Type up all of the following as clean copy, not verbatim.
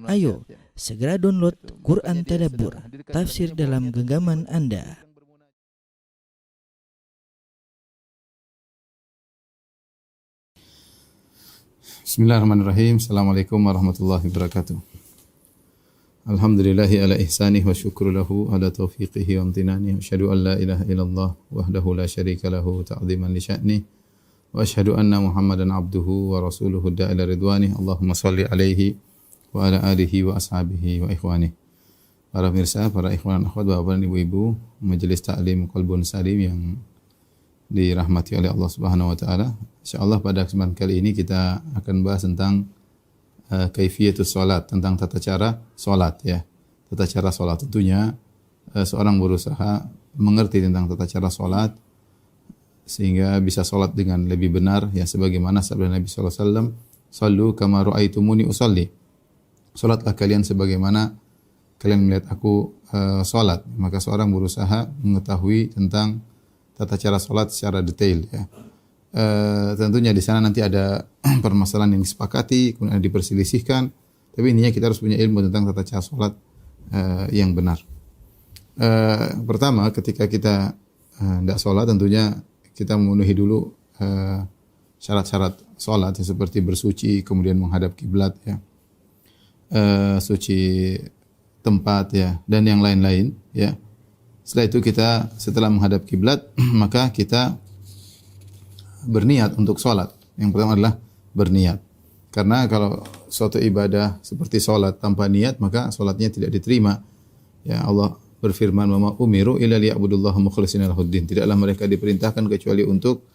Ayo, segera download Quran Tadabbur, tafsir dalam genggaman Anda. Bismillahirrahmanirrahim. Assalamualaikum warahmatullahi wabarakatuh. Alhamdulillahi ala ihsanih wa syukru lahu ala taufiqihi wa amtinani. Asyhadu an la ilaha illallah wahdahu la syarika lahu ta'ziman li sya'nih. Wa asyhadu anna Muhammadan abduhu wa rasuluhu da'ila ridwanih. Allahumma salli alaihi wa ala alihi wa ashabihi wa ikhwanih. Para pemirsa, para ikhwan dan akhwat, bapak dan ibu-ibu, majelis taklim Qalbun Salim yang dirahmati oleh Allah Subhanahu wa taala. Insyaallah pada kesempatan kali ini kita akan bahas tentang kaifiyatus salat, tentang tata cara salat ya. Tata cara salat tentunya seorang berusaha mengerti tentang tata cara salat sehingga bisa salat dengan lebih benar ya, sebagaimana sabda Nabi sallallahu alaihi wasallam, "Shallu kama ra'aitumuni usolli." Salatlah kalian sebagaimana kalian melihat aku salat. Maka seorang berusaha mengetahui tentang tata cara salat secara detail ya. Tentunya di sana nanti ada permasalahan yang disepakati, kemudian diperselisihkan, tapi intinya kita harus punya ilmu tentang tata cara salat yang benar. Pertama, ketika kita tidak salat, tentunya kita memenuhi dulu syarat-syarat salat seperti bersuci, kemudian menghadap kiblat ya, suci tempat ya, dan yang lain-lain ya. Setelah itu kita setelah menghadap kiblat maka kita berniat untuk sholat. Yang pertama adalah berniat. Karena kalau suatu ibadah seperti sholat tanpa niat maka sholatnya tidak diterima. Ya, Allah berfirman, "Wa ma umiru illa liya'budullaha mukhlishina lahuddin." Tidaklah mereka diperintahkan kecuali untuk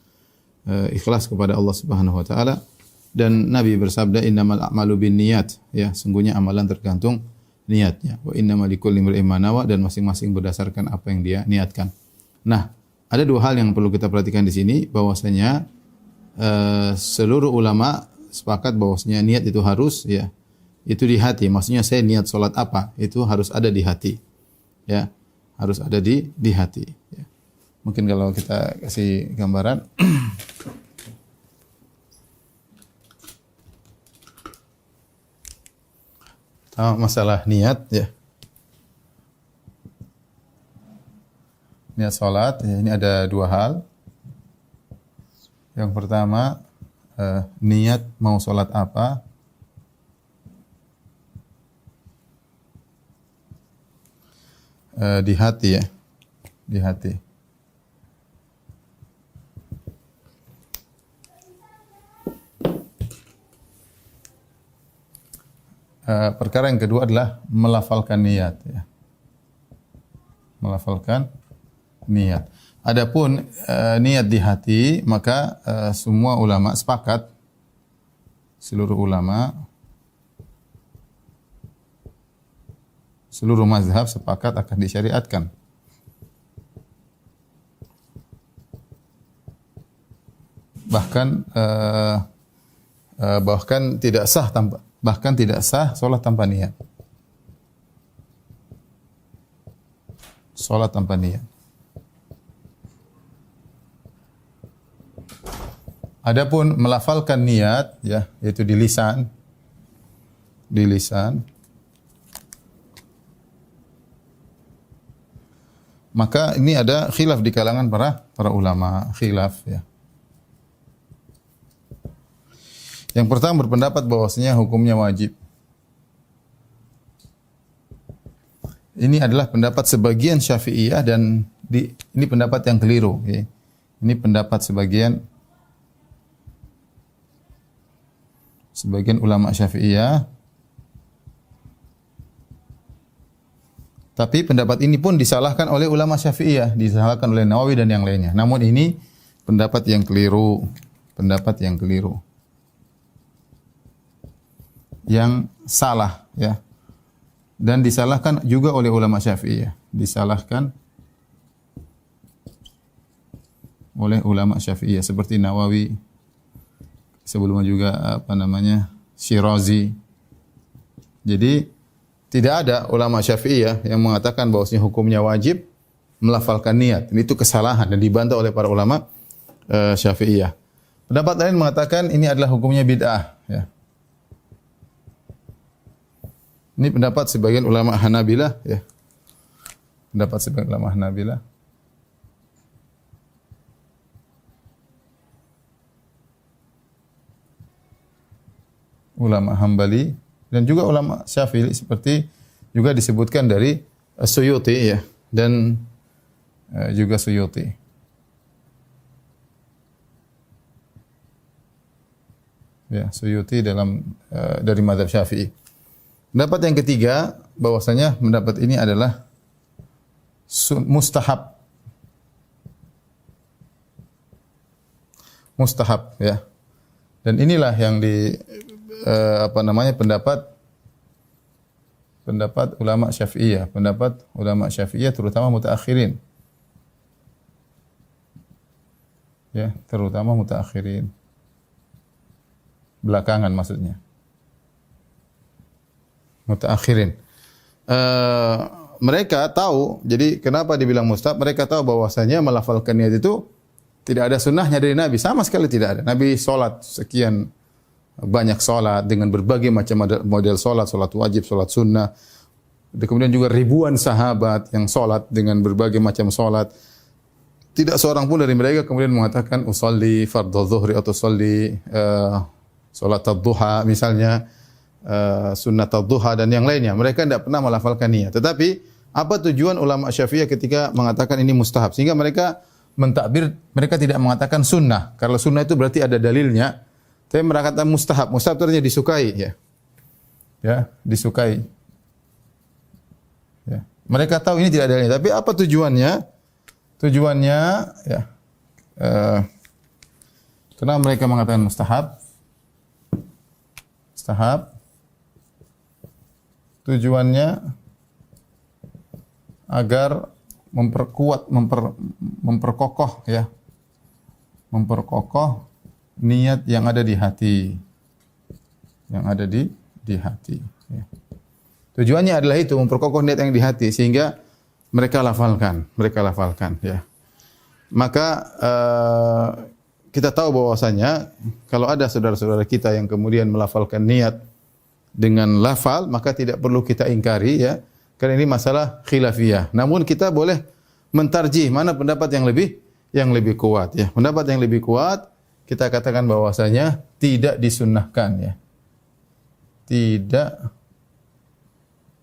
ikhlas kepada Allah Subhanahu wa taala. Dan Nabi bersabda, "Innamal a'malu binniyat." Ya, sungguhnya amalan tergantung niatnya. Wa innamal likulli imrin ma nawa, dan masing-masing berdasarkan apa yang dia niatkan. Nah, ada dua hal yang perlu kita perhatikan di sini, bahwasanya seluruh ulama sepakat bahwasanya niat itu harus ya, itu di hati. Maksudnya saya niat salat apa, itu harus ada di hati. Ya, harus ada di hati ya. Mungkin kalau kita kasih gambaran masalah niat ya. Niat salat ya, ini ada dua hal. Yang pertama niat mau salat apa. Di hati ya. Di hati. Perkara yang kedua adalah melafalkan niat ya. Melafalkan niat. Adapun niat di hati, maka semua ulama sepakat, seluruh ulama, seluruh mazhab sepakat akan disyariatkan. Bahkan tidak sah salat tanpa niat. Salat tanpa niat. Adapun melafalkan niat ya, yaitu di lisan. Di lisan. Maka ini ada khilaf di kalangan para ulama, khilaf ya. Yang pertama berpendapat bahwasanya hukumnya wajib. Ini adalah pendapat sebagian Syafi'iyah dan ini pendapat yang keliru. Okay. Ini pendapat sebagian ulama Syafi'iyah. Tapi pendapat ini pun disalahkan oleh ulama Syafi'iyah, disalahkan oleh Nawawi dan yang lainnya. Namun ini pendapat yang keliru, yang salah ya. Dan disalahkan juga oleh ulama Syafi'iyah, seperti Nawawi, sebelumnya juga Syirazi. Jadi tidak ada ulama Syafi'iyah yang mengatakan bahwasanya hukumnya wajib melafalkan niat. Itu kesalahan dan dibantah oleh para ulama Syafi'iyah. Pendapat lain mengatakan ini adalah hukumnya bid'ah ya. Ini pendapat sebagian ulama Hanabilah ya. Pendapat sebagian ulama Hanabilah. Ulama Hambali dan juga ulama Syafi'i seperti juga disebutkan dari Suyuti ya dan juga Suyuti. Ya, Suyuti dalam dari mazhab Syafi'i. Pendapat yang ketiga bahwasanya pendapat ini adalah mustahab. Mustahab ya. Dan inilah yang pendapat ulama Syafi'iyah, pendapat ulama Syafi'iyah terutama mutaakhirin. Ya, terutama mutaakhirin. Belakangan maksudnya. Mutaakhirin. Mereka tahu, jadi kenapa dibilang mustahab? Mereka tahu bahwasanya melafalkan niat itu tidak ada sunnahnya dari Nabi, sama sekali tidak ada. Nabi salat sekian banyak salat dengan berbagai macam model salat, salat wajib, salat sunnah. Kemudian juga ribuan sahabat yang salat dengan berbagai macam salat. Tidak seorang pun dari mereka kemudian mengatakan usolli fardhu zuhri atau usolli salat ad-duha misalnya, sunnat ad-duha dan yang lainnya. Mereka tidak pernah melafalkan niat. Tetapi apa tujuan ulama Syafi'iyah ketika mengatakan ini mustahab? Sehingga mereka mentakbir, mereka tidak mengatakan sunnah. Kalau sunnah itu berarti ada dalilnya. Tapi mereka kata mustahab. Mustahab itu artinya disukai ya. Ya, disukai. Ya. Mereka tahu ini tidak ada dalilnya. Tapi apa tujuannya? Tujuannya ya. Kenapa mereka mengatakan mustahab? Mustahab. Tujuannya agar memperkuat, memperkokoh ya. Memperkokoh niat yang ada di hati. Yang ada di hati ya. Tujuannya adalah itu, memperkokoh niat yang di hati sehingga mereka lafalkan ya. Maka kita tahu bahwasanya kalau ada saudara-saudara kita yang kemudian melafalkan niat dengan lafal, maka tidak perlu kita ingkari ya, karena ini masalah khilafiyah. Namun kita boleh mentarjih mana pendapat yang lebih kuat ya. Pendapat yang lebih kuat kita katakan bahwasanya tidak disunnahkan ya. Tidak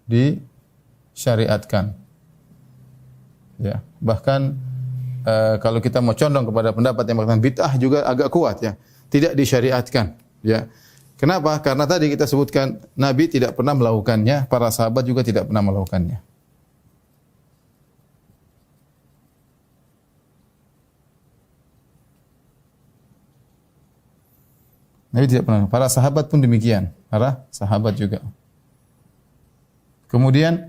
disyariatkan. Ya, bahkan kalau kita mau condong kepada pendapat yang mengatakan bid'ah juga agak kuat ya. Tidak disyariatkan ya. Kenapa? Karena tadi kita sebutkan Nabi tidak pernah melakukannya, para sahabat juga tidak pernah melakukannya. Nabi tidak pernah. Para sahabat pun demikian. Para sahabat juga. Kemudian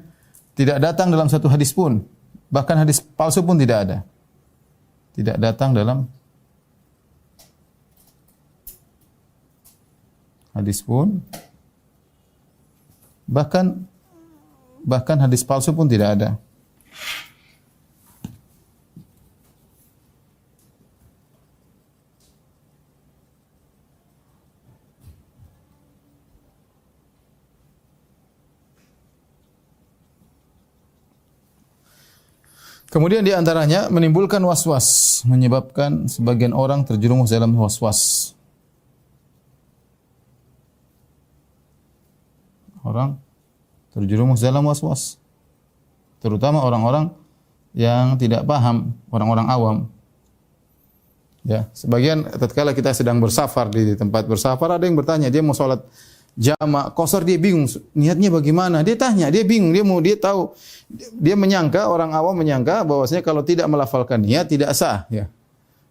tidak datang dalam satu hadis pun. Bahkan hadis palsu pun tidak ada. Tidak datang dalam hadis pun. Bahkan hadis palsu pun tidak ada. Kemudian di antaranya menimbulkan was-was, menyebabkan sebagian orang terjerumus dalam was-was. Orang terjerumus dalam was-was. Terutama orang-orang yang tidak paham, orang-orang awam. Ya, sebagian tatkala kita sedang bersafar di tempat bersafar, ada yang bertanya, dia mau salat jamak qashar, dia bingung niatnya bagaimana. Dia tanya, dia bingung, dia menyangka, orang awam menyangka bahwasanya kalau tidak melafalkan niat tidak sah ya.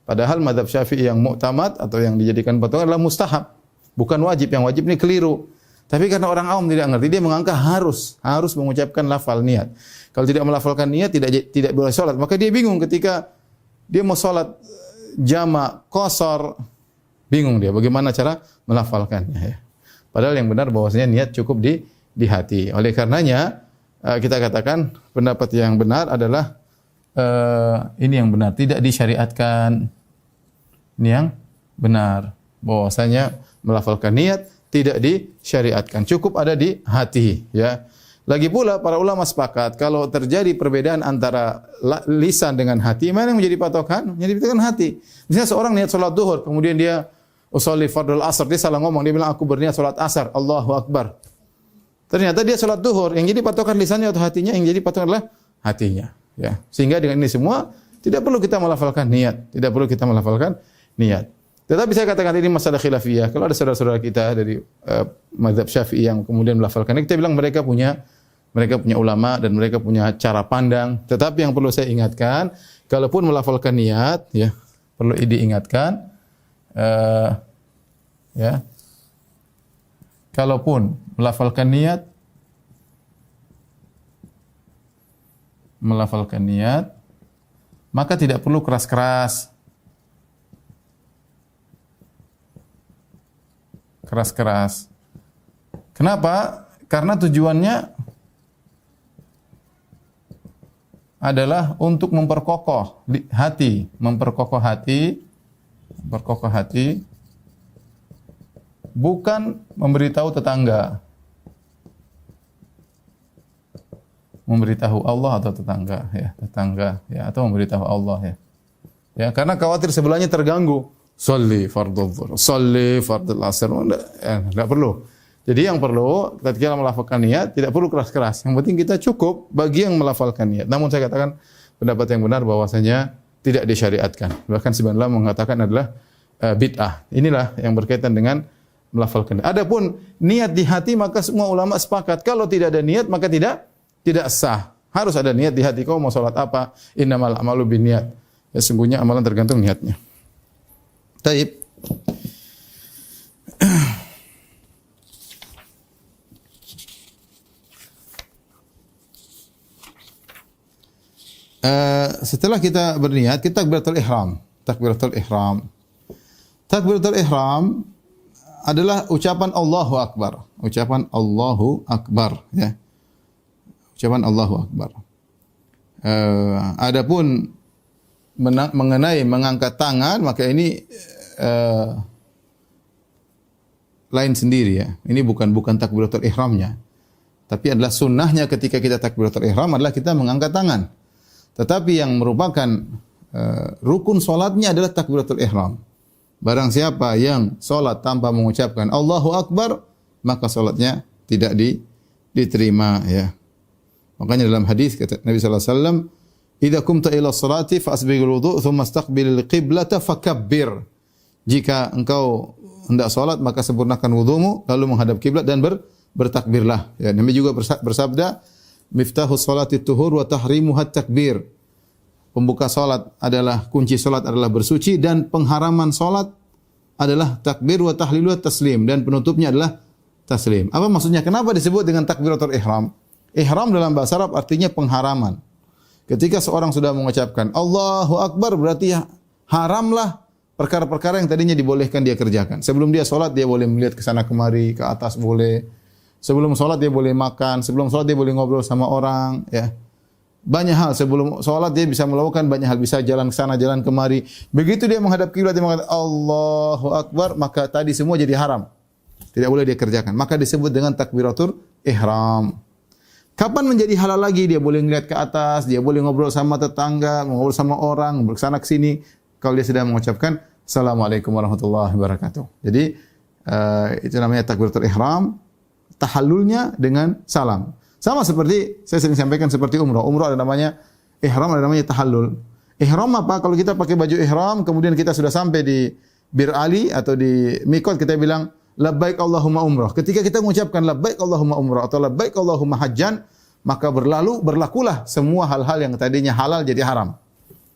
Padahal mazhab Syafi'i yang mu'tamad atau yang dijadikan patokan adalah mustahab, bukan wajib. Yang wajib ini keliru. Tapi karena orang awam tidak ngerti, dia menganggap harus mengucapkan lafal niat. Kalau tidak melafalkan niat tidak boleh salat. Maka dia bingung ketika dia mau salat jamak qashar, bingung dia bagaimana cara melafalkannya ya. Padahal yang benar bahwasanya niat cukup di hati. Oleh karenanya kita katakan pendapat yang benar adalah ini yang benar, tidak disyariatkan. Ini yang benar bahwasanya melafalkan niat tidak disyariatkan. Cukup ada di hati, ya. Lagi pula para ulama sepakat kalau terjadi perbedaan antara lisan dengan hati, mana yang menjadi patokan? Menjadi patokan hati. Misalnya seorang niat salat duhur, kemudian dia usolli fardhu asar, dia salah ngomong, dia bilang aku berniat salat asar, Allahu akbar. Ternyata dia salat duhur, yang jadi patokan lisannya atau hatinya? Yang jadi patokan adalah hatinya, ya. Sehingga dengan ini semua tidak perlu kita melafalkan niat, tidak perlu kita melafalkan niat. Tetapi saya katakan ini masalah khilafiyah. Kalau ada saudara-saudara kita dari mazhab Syafi'i yang kemudian melafalkan, kita bilang mereka punya ulama dan mereka punya cara pandang. Tetapi yang perlu saya ingatkan, kalaupun melafalkan niat, ya perlu diingatkan, ya, kalaupun melafalkan niat, maka tidak perlu keras-keras. Kenapa? Karena tujuannya adalah untuk memperkokoh hati, bukan memberitahu tetangga. Memberitahu Allah atau tetangga, atau memberitahu Allah, ya. Ya, karena khawatir sebelahnya terganggu. Sholli fardhu dhuhr, sholli fardhu asar, enggak perlu. Jadi yang perlu ketika melafalkan niat tidak perlu keras-keras. Yang penting kita cukup bagi yang melafalkan niat. Namun saya katakan pendapat yang benar bahwasanya tidak disyariatkan. Bahkan sebagian ulama mengatakan adalah bid'ah. Inilah yang berkaitan dengan melafalkan. Adapun niat di hati maka semua ulama sepakat kalau tidak ada niat maka tidak sah. Harus ada niat di hati. Kau mau salat apa? Innamal a'malu binniyat. Ya, sesungguhnya amalan tergantung niatnya. Taib. Setelah kita berniat, kita takbiratul ihram. Takbiratul ihram adalah ucapan Allahu Akbar. Ucapan Allahu Akbar, ya. Ucapan Allahu Akbar. Adapun mengenai mengangkat tangan, maka ini lain sendiri, ya. Ini bukan takbiratul ihramnya. Tapi adalah sunnahnya ketika kita takbiratul ihram adalah kita mengangkat tangan. Tetapi yang merupakan rukun solatnya adalah takbiratul ihram. Barang siapa yang solat tanpa mengucapkan Allahu Akbar, maka solatnya tidak diterima, ya. Makanya dalam hadis kata Nabi sallallahu alaihi wasallam, "Idza kumta ila sholati fasbighul wudu' thumma istaqbilil qiblata fakabbir." Jika engkau hendak salat maka sempurnakan wudumu lalu menghadap kiblat dan bertakbirlah. Ya, Nabi juga bersabda, "Miftahus sholati tuhur wa tahrimuha takbir." Pembuka salat adalah kunci salat adalah bersuci dan pengharaman salat adalah takbir wa tahliluha taslim dan penutupnya adalah taslim. Apa maksudnya? Kenapa disebut dengan takbiratul ihram? Ihram dalam bahasa Arab artinya pengharaman. Ketika seorang sudah mengucapkan Allahu Akbar berarti haramlah perkara-perkara yang tadinya dibolehkan dia kerjakan. Sebelum dia salat dia boleh melihat ke sana kemari, ke atas boleh. Sebelum salat dia boleh makan, sebelum salat dia boleh ngobrol sama orang, ya. Banyak hal sebelum salat dia bisa melakukan banyak hal, bisa jalan ke sana, jalan kemari. Begitu dia menghadap kiblat dia mengatakan Allahu Akbar, maka tadi semua jadi haram. Tidak boleh dia kerjakan. Maka disebut dengan takbiratul ihram. Kapan menjadi halal lagi? Dia boleh melihat ke atas, dia boleh ngobrol sama tetangga, ngobrol sama orang, ngobrol sana ke sini. Kalau dia sedang mengucapkan Assalamualaikum warahmatullahi wabarakatuh. Jadi itu namanya takbiratul ihram, tahallulnya dengan salam. Sama seperti saya sering sampaikan seperti umrah. Umrah ada namanya ihram, ada namanya tahallul. Ihram apa? Kalau kita pakai baju ihram, kemudian kita sudah sampai di Bir Ali atau di Miqat, kita bilang labbaik Allahumma umrah. Ketika kita mengucapkan labbaik Allahumma umrah atau labbaik Allahumma hajjan, maka berlakulah semua hal-hal yang tadinya halal jadi haram.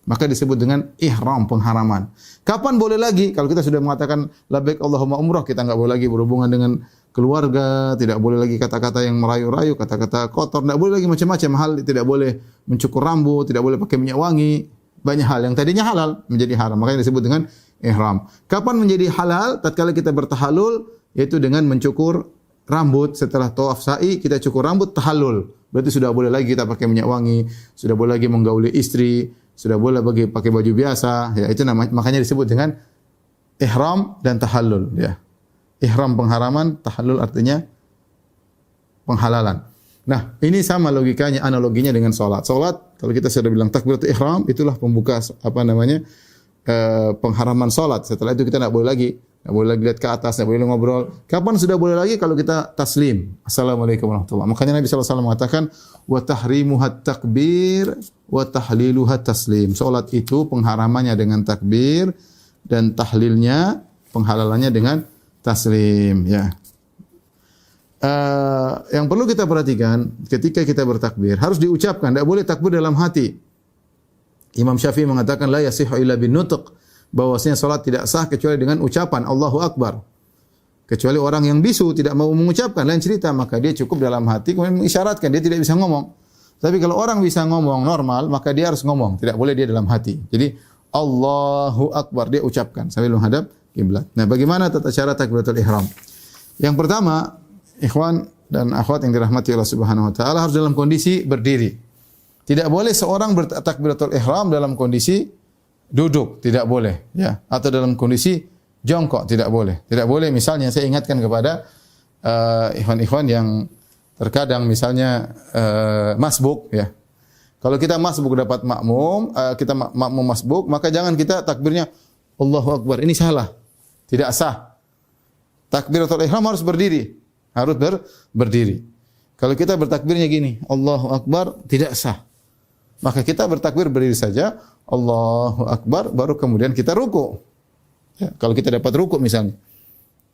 Maka disebut dengan ihram, pengharaman. Kapan boleh lagi? Kalau kita sudah mengatakan labbaik Allahumma umrah, kita enggak boleh lagi berhubungan dengan keluarga, tidak boleh lagi kata-kata yang merayu-rayu, kata-kata kotor, tidak boleh lagi macam-macam hal, tidak boleh mencukur rambut, tidak boleh pakai minyak wangi. Banyak hal yang tadinya halal menjadi haram. Makanya disebut dengan ihram. Kapan menjadi halal? Tatkala kita bertahallul, yaitu dengan mencukur rambut. Setelah tawaf sa'i, kita cukur rambut, tahallul. Berarti sudah boleh lagi kita pakai minyak wangi, sudah boleh lagi menggauli istri, sudah boleh bagi pakai baju biasa. Ya, itu namanya, makanya disebut dengan ihram dan tahallul. Ya. ihram pengharaman, tahallul artinya penghalalan. Nah, ini sama logikanya, analoginya dengan salat. Salat kalau kita sudah bilang takbiratul ihram, itulah pembuka pengharaman salat. Setelah itu kita enggak boleh lagi lihat ke atas, enggak boleh ngobrol. Kapan sudah boleh lagi? Kalau kita taslim. Assalamualaikum warahmatullahi wabarakatuh. Makanya Nabi sallallahu alaihi wasallam mengatakan wa tahrimuhat takbir wa tahliluhat taslim. Salat itu pengharamannya dengan takbir dan tahlilnya, penghalalannya dengan taslim, ya. Yang perlu kita perhatikan ketika kita bertakbir harus diucapkan, tidak boleh takbir dalam hati. Imam Syafi'i mengatakan la yasihhu illa bin nutq, bahwasanya salat tidak sah kecuali dengan ucapan Allahu Akbar. Kecuali orang yang bisu tidak mau mengucapkan, lain cerita, maka dia cukup dalam hati kemudian mengisyaratkan, dia tidak bisa ngomong. Tapi kalau orang bisa ngomong normal, maka dia harus ngomong, tidak boleh dia dalam hati. Jadi Allahu Akbar dia ucapkan sambil menghadap kiblat. Nah, bagaimana tata cara takbiratul ihram? Yang pertama, ikhwan dan akhwat yang dirahmati Allah Subhanahu wa taala, harus dalam kondisi berdiri. Tidak boleh seorang bertakbiratul ihram dalam kondisi duduk, tidak boleh, ya. Atau dalam kondisi jongkok, tidak boleh. Tidak boleh, misalnya saya ingatkan kepada ikhwan-ikhwan yang terkadang misalnya masbuk, ya. Kalau kita masbuk dapat makmum, kita makmum masbuk, maka jangan kita takbirnya Allahu Akbar. Ini salah. Tidak sah. Takbiratul ihram harus berdiri. Harus berdiri. Kalau kita bertakbirnya gini, Allahu Akbar, tidak sah. Maka kita bertakbir berdiri saja, Allahu Akbar, baru kemudian kita ruku. Ya, kalau kita dapat ruku misalnya.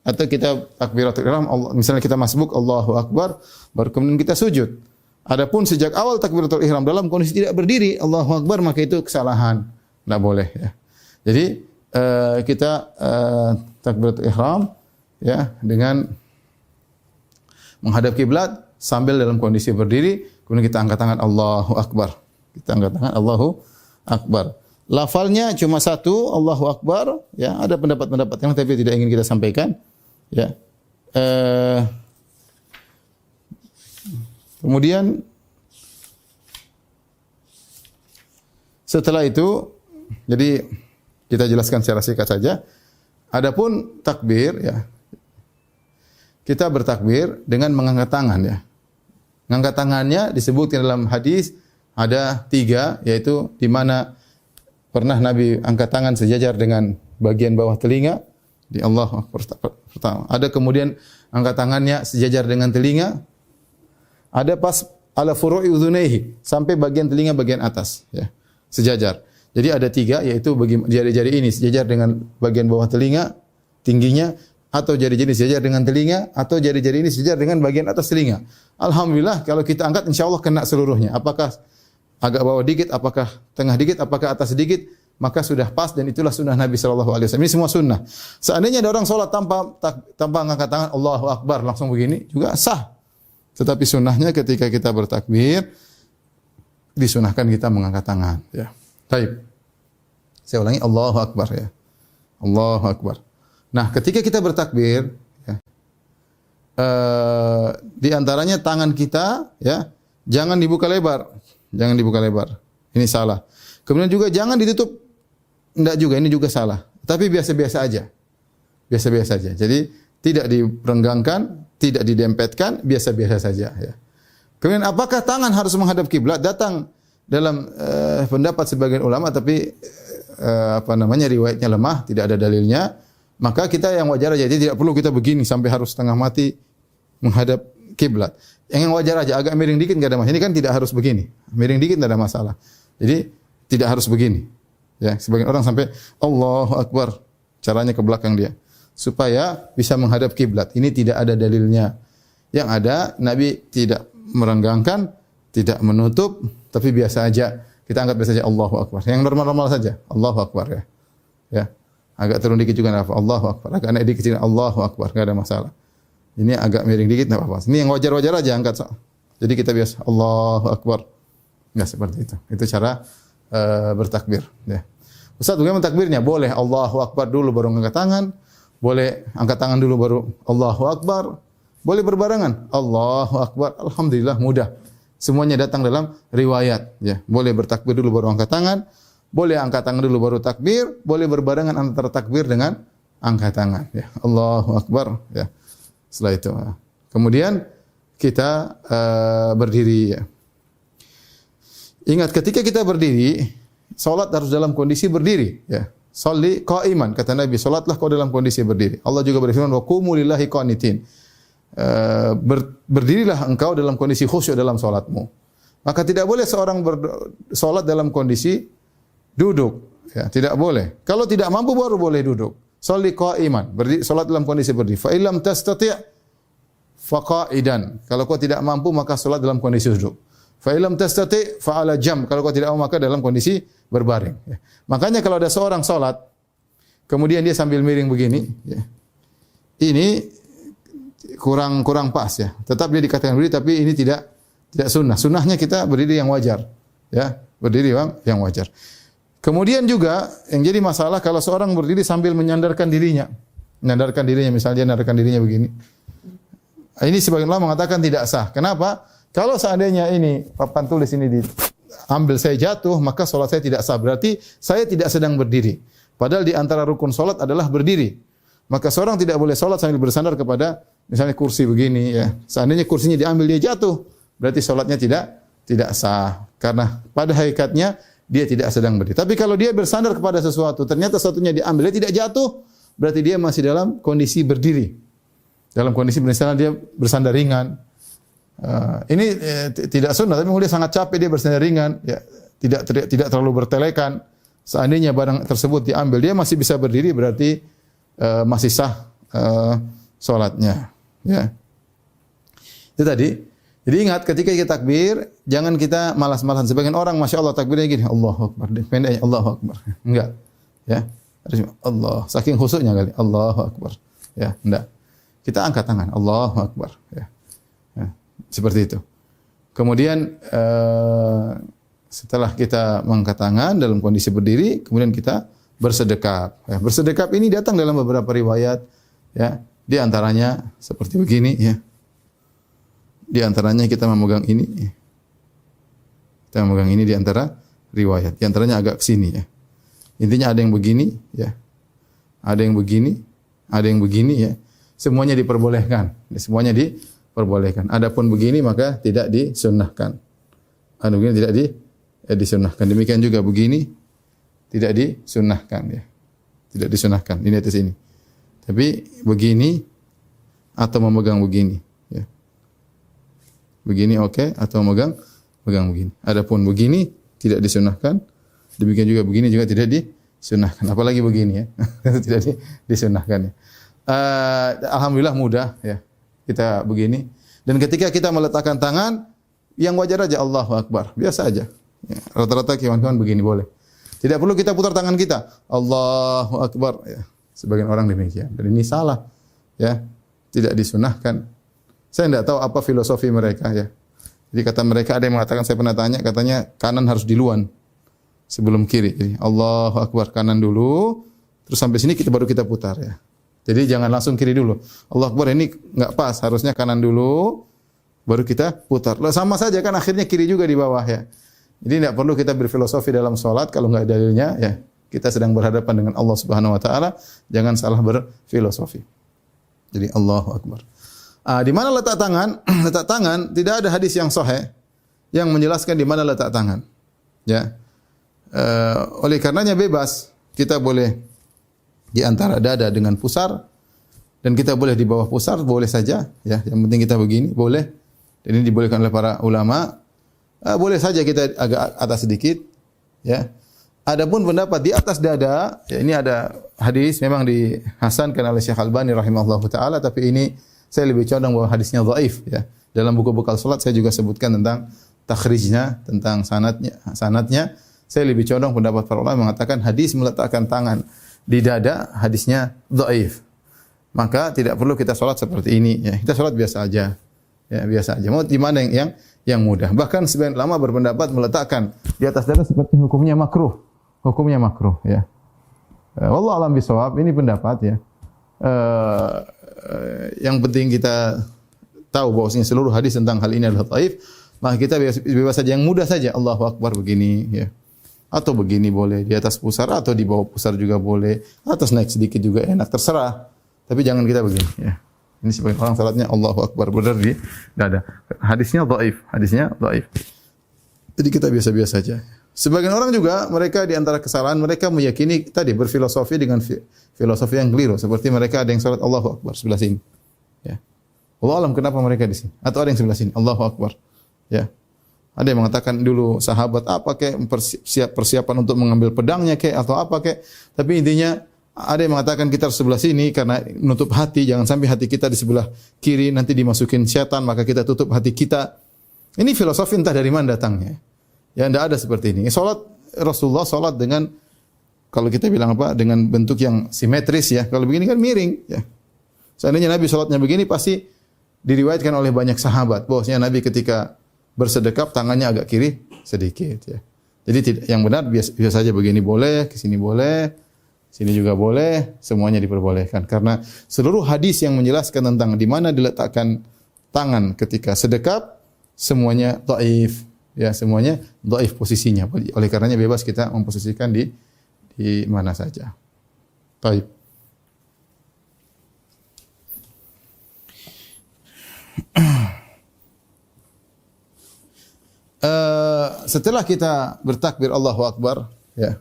Atau kita takbiratul ihram, misalnya kita masbuk, Allahu Akbar, baru kemudian kita sujud. Adapun sejak awal takbiratul ihram dalam kondisi tidak berdiri, Allahu Akbar, maka itu kesalahan. Tidak boleh, ya. Jadi kita takbiratul ihram, ya, dengan menghadap kiblat sambil dalam kondisi berdiri, kemudian kita angkat tangan Allahu Akbar. Kita angkat tangan Allahu Akbar. Lafalnya cuma satu, Allahu Akbar, ya. Ada pendapat-pendapat yang tapi tidak ingin kita sampaikan, ya. Kemudian setelah itu, jadi kita jelaskan secara singkat saja. Adapun takbir, ya, kita bertakbir dengan mengangkat tangan, ya. Mengangkat tangannya disebutkan dalam hadis ada 3, yaitu di mana pernah Nabi angkat tangan sejajar dengan bagian bawah telinga di Allah pertama. Ada kemudian angkat tangannya sejajar dengan telinga. Ada pas ala furu'i udhunaihi, sampai bagian telinga bagian atas, ya, sejajar. Jadi ada 3, yaitu jari-jari ini sejajar dengan bagian bawah telinga tingginya, atau jari-jari sejajar dengan telinga, atau jari-jari ini sejajar dengan bagian atas telinga. Alhamdulillah kalau kita angkat insyaallah kena seluruhnya. Apakah agak bawah dikit, apakah tengah dikit, apakah atas sedikit, maka sudah pas, dan itulah sunnah Nabi sallallahu alaihi wasallam. Ini semua sunnah. Seandainya ada orang salat tanpa angkat tangan Allahu Akbar langsung begini juga sah. Tetapi sunnahnya ketika kita bertakbir disunahkan kita mengangkat tangan, ya. Baik. Saya ulangi, Allahu Akbar, ya. Allahu Akbar. Nah, ketika kita bertakbir, ya, di antaranya tangan kita, ya, jangan dibuka lebar. Jangan dibuka lebar. Ini salah. Kemudian juga jangan ditutup. Enggak juga, ini juga salah. Tapi biasa-biasa aja. Biasa-biasa aja. Jadi tidak direnggangkan, tidak didempetkan, biasa-biasa saja, ya. Kemudian apakah tangan harus menghadap kiblat? Datang dalam pendapat sebagian ulama, tapi riwayatnya lemah, tidak ada dalilnya. Maka kita yang wajar aja, jadi tidak perlu kita begini sampai harus setengah mati menghadap kiblat. Yang wajar aja, agak miring dikit enggak ada masalah. Ini kan tidak harus begini. Miring dikit enggak ada masalah. Jadi tidak harus begini. Ya, sebagian orang sampai Allahu Akbar, caranya ke belakang dia supaya bisa menghadap kiblat. Ini tidak ada dalilnya. Yang ada Nabi tidak merenggangkan, tidak menutup, tapi biasa aja. Kita angkat biasa aja Allahu Akbar. Yang normal-normal saja. Allahu Akbar, ya. Ya. Agak turun dikit juga enggak apa-apa. Allahu Akbar. Agak naik dikit juga Allahu Akbar, enggak ada masalah. Ini agak miring dikit enggak apa-apa. Ini yang wajar-wajar aja angkat. Jadi kita biasa Allahu Akbar. Enggak seperti itu. Itu cara bertakbir, ya. Ustaz, bagaimana takbirnya? Boleh Allahu Akbar dulu baru angkat tangan. Boleh angkat tangan dulu baru Allahu Akbar. Boleh berbarengan. Allahu Akbar. Alhamdulillah mudah. Semuanya datang dalam riwayat, ya. Boleh bertakbir dulu baru angkat tangan. Boleh angkat tangan dulu baru takbir. Boleh berbarengan antara takbir dengan angkat tangan ya. Allahu Akbar ya. Setelah itu kemudian kita berdiri ya. Ingat ketika kita berdiri, salat harus dalam kondisi berdiri ya. Shalli qa'iman, kata Nabi, salatlah kau dalam kondisi berdiri. Allah juga berfirman, wa qumu lillahi qanitin. Berdirilah engkau dalam kondisi khusyuk dalam salatmu. Maka tidak boleh seorang salat dalam kondisi duduk, ya, tidak boleh. Kalau tidak mampu baru boleh duduk. Shalli qa'iman, berdiri salat dalam kondisi berdiri. Fa illam tastati' fa qa'idan. Kalau kau tidak mampu maka salat dalam kondisi duduk. Fa illam tastati' fa 'ala jam. Kalau kau tidak mampu maka dalam kondisi berbaring. Ya. Makanya kalau ada seorang salat kemudian dia sambil miring begini, ya, ini kurang pas ya. Tetap dia dikatakan berdiri tapi ini tidak sunnah. Sunnahnya kita berdiri yang wajar, ya, berdiri yang wajar. Kemudian juga yang jadi masalah kalau seorang berdiri sambil menyandarkan dirinya, misalnya dia menyandarkan dirinya begini. Ini sebagian ulama mengatakan tidak sah. Kenapa? Kalau seandainya ini papan tulis ini diambil saya jatuh, maka salat saya tidak sah. Berarti saya tidak sedang berdiri. Padahal di antara rukun salat adalah berdiri. Maka seorang tidak boleh salat sambil bersandar kepada misalnya kursi begini ya. Seandainya kursinya diambil dia jatuh, berarti salatnya tidak sah. Karena pada hakikatnya dia tidak sedang berdiri. Tapi kalau dia bersandar kepada sesuatu, ternyata satunya diambil, dia tidak jatuh, berarti dia masih dalam kondisi berdiri. Dalam kondisi misalnya dia bersandar ringan. Ini tidak sunnah, tapi kemudian sangat capek dia bersandar ringan, ya, tidak terlalu bertelekan. Seandainya barang tersebut diambil, dia masih bisa berdiri, berarti masih sah salatnya. Ya. Itu tadi. Jadi ingat ketika kita takbir, jangan kita malas-malasan. Sebagian orang masya Allah takbirnya gini, Allahu Akbar, pendeknya Allahu Akbar. Enggak, ya. Harus Allah, saking khusyuknya kali, Allahu Akbar. Ya, enggak. Kita angkat tangan, Allahu Akbar. Ya. Ya. Seperti itu. Kemudian setelah kita mengangkat tangan dalam kondisi berdiri, kemudian kita bersedekap. Ya, bersedekap ini datang dalam beberapa riwayat. Ya, di antaranya seperti begini. Ya. Di antaranya kita memegang ini. Ya. Kita memegang ini di antara riwayat. Di antaranya agak ke sini. Ya. Intinya ada yang begini. Ya. Ada yang begini. Ada yang begini. Ya. Semuanya diperbolehkan. Semuanya diperbolehkan. Adapun begini maka tidak disunnahkan. Begini tidak disunnahkan. Demikian juga begini tidak disunnahkan. Ya. Tidak disunnahkan. Ini atas ini. Tapi begini atau memegang begini. Ya. Begini oke, atau memegang begini. Adapun begini tidak disunnahkan. Demikian juga begini juga tidak disunnahkan. Apalagi begini ya. Tidak disunnahkan ya. Alhamdulillah mudah ya. Kita begini. Dan ketika kita meletakkan tangan, yang wajar aja Allahu Akbar. Biasa aja. Ya, rata-rata kiwan-kiwan begini boleh. Tidak perlu kita putar tangan kita. Allahu Akbar. Ya. Sebagian orang demikian. Dan ini salah. Ya. Tidak disunnahkan. Saya tidak tahu apa filosofi mereka ya. Jadi kata mereka, ada yang mengatakan, saya pernah tanya, katanya kanan harus duluan sebelum kiri. Jadi Allahu Akbar, kanan dulu, terus sampai sini baru kita putar ya. Jadi jangan langsung kiri dulu. Allahu Akbar ini enggak pas, harusnya kanan dulu baru kita putar. Lah sama saja kan akhirnya kiri juga di bawah ya. Jadi tidak perlu kita berfilosofi dalam salat kalau enggak ada dalilnya ya. Kita sedang berhadapan dengan Allah Subhanahu wa taala, jangan salah berfilosofi. Jadi Allahu Akbar. Di mana letak tangan? Letak tangan tidak ada hadis yang sahih yang menjelaskan di mana letak tangan. Ya. Oleh karenanya bebas, kita boleh di antara dada dengan pusar dan kita boleh di bawah pusar, boleh saja ya. Yang penting kita begini, boleh. Dan ini dibolehkan oleh para ulama. Boleh saja kita agak atas sedikit ya. Adapun pendapat di atas dada, ya ini ada hadis memang dihasankan oleh Syekh Albani rahimahullahu taala, tapi ini saya lebih condong bahwa hadisnya dhaif ya. Dalam buku bekal salat saya juga sebutkan tentang takhrijnya, tentang sanadnya. Saya lebih condong pendapat para ulama mengatakan hadis meletakkan tangan di dada hadisnya dhaif. Maka tidak perlu kita salat seperti ini ya. Kita salat biasa aja. Ya, biasa aja. Mau di mana yang mudah. Bahkan sebagian ulama berpendapat meletakkan di atas dada seperti hukumnya makruh. Hukumnya makruh ya. Wallahu a'lam bishawab, ini pendapat ya. Yang penting kita tahu bahwasanya seluruh hadis tentang hal ini adalah dhaif, maka kita bebas saja, yang mudah saja Allahu Akbar begini ya. Atau begini boleh, di atas pusar atau di bawah pusar juga boleh. Atas naik sedikit juga enak, terserah. Tapi jangan kita begini ya. Ini sebagian orang salatnya Allahu Akbar benar di dada. Hadisnya dhaif, Jadi kita biasa-biasa saja. Sebagian orang juga mereka di antara kesalahan mereka meyakini tadi berfilosofi dengan filosofi yang keliru, seperti mereka ada yang salat Allahu Akbar sebelah sini. Ya. Allah alam kenapa mereka di sini? Atau ada yang sebelah sini Allahu Akbar. Ya. Ada yang mengatakan dulu sahabat apa kayak persiapan untuk mengambil pedangnya kayak atau apa kayak. Tapi intinya ada yang mengatakan kita harus sebelah sini karena menutup hati, jangan sampai hati kita di sebelah kiri nanti dimasukin setan, maka kita tutup hati kita. Ini filosofi entah dari mana datangnya. Ya tidak ada seperti ini. Salat Rasulullah salat dengan kalau kita bilang apa dengan bentuk yang simetris ya. Kalau begini kan miring ya. Seandainya Nabi salatnya begini pasti diriwayatkan oleh banyak sahabat bahwasanya Nabi ketika bersedekap tangannya agak kiri sedikit ya. Jadi yang benar biasa saja begini boleh, ke sini boleh, sini juga boleh, semuanya diperbolehkan karena seluruh hadis yang menjelaskan tentang di mana diletakkan tangan ketika sedekap semuanya dhaif ya, semuanya dhaif posisinya. Oleh karenanya bebas kita memposisikan di mana saja. Baik. Setelah kita bertakbir Allahu Akbar, ya.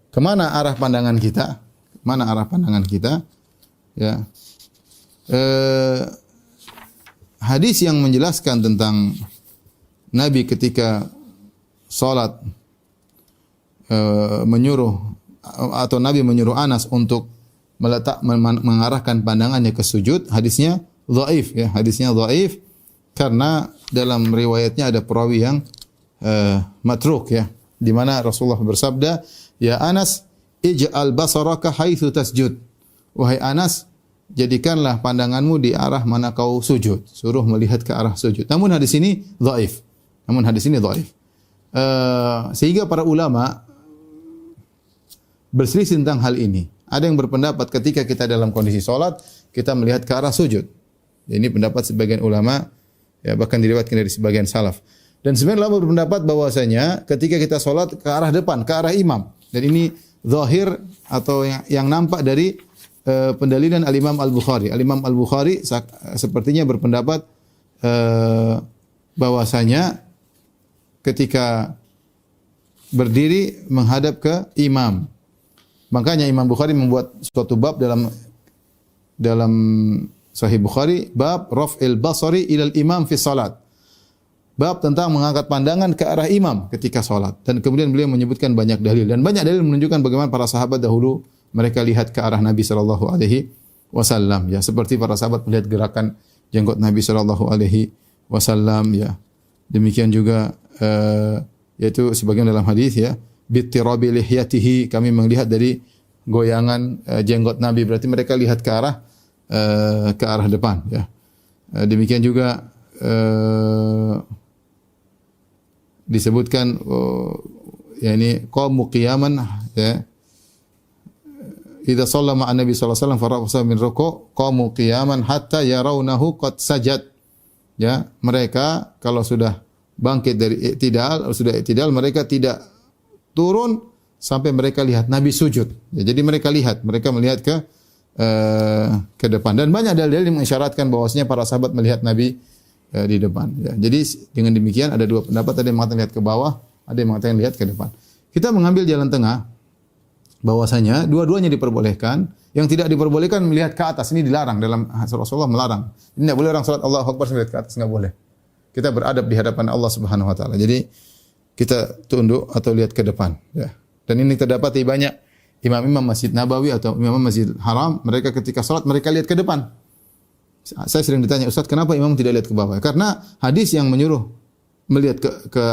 Kemana arah pandangan kita? Mana arah pandangan kita? Ya. Hadis yang menjelaskan tentang Nabi ketika salat menyuruh atau Nabi menyuruh Anas untuk mengarahkan pandangannya ke sujud, hadisnya dhaif ya, hadisnya dhaif karena dalam riwayatnya ada perawi yang matruk ya, di mana Rasulullah bersabda, "Ya Anas, ij'al basaraka haitsu tasjud." Wahai Anas, jadikanlah pandanganmu di arah mana kau sujud. Suruh melihat ke arah sujud. Namun hadis ini dhaif. Sehingga para ulama berselisih tentang hal ini. Ada yang berpendapat ketika kita dalam kondisi salat, kita melihat ke arah sujud. Ini pendapat sebagian ulama, ya bahkan diriwayatkan dari sebagian salaf. Dan sebagian ulama berpendapat bahwasanya ketika kita salat ke arah depan, ke arah imam. Dan ini zahir atau yang nampak dari pendalilan Al-Imam Al-Bukhari. Al-Imam Al-Bukhari sepertinya berpendapat bahwasanya ketika berdiri menghadap ke imam. Makanya Imam Bukhari membuat suatu bab dalam Sahih Bukhari, bab raf'il basari ilal imam fi salat. Bab tentang mengangkat pandangan ke arah imam ketika salat. Dan kemudian beliau menyebutkan banyak dalil, dan banyak dalil menunjukkan bagaimana para sahabat dahulu mereka lihat ke arah Nabi sallallahu alaihi wasallam ya, seperti para sahabat melihat gerakan jenggot Nabi sallallahu alaihi wasallam ya. Demikian juga yaitu sebagian dalam hadis ya, bittirabi lihyatihi, kami melihat dari goyangan jenggot Nabi, berarti mereka lihat ke arah depan ya. Demikian juga disebutkan yakni qamu qiyaman ya. Idza shalla ma'an Nabi sallallahu alaihi wasallam faraqasa min ruku' qamu qiyaman hatta yarawnahu qad sajad. Ya, mereka kalau sudah bangkit dari i'tidal, mereka tidak turun sampai mereka lihat Nabi sujud. Ya, jadi mereka melihat ke depan, dan banyak dalil yang mengisyaratkan bahwasanya para sahabat melihat Nabi di depan. Ya, jadi dengan demikian ada dua pendapat, ada yang mengatakan lihat ke bawah, ada yang mengatakan lihat ke depan. Kita mengambil jalan tengah bahwasanya dua-duanya diperbolehkan. Yang tidak diperbolehkan melihat ke atas, ini dilarang, dalam Rasulullah melarang. Ini tidak boleh orang salat Allahu Akbar melihat ke atas, enggak boleh. Kita beradab di hadapan Allah Subhanahu wa taala. Jadi kita tunduk atau lihat ke depan ya. Dan ini terdapat di banyak imam-imam Masjid Nabawi atau imam Masjid Haram, mereka ketika salat mereka lihat ke depan. Saya sering ditanya, "Ustaz, kenapa imam tidak lihat ke bawah?" Karena hadis yang menyuruh melihat ke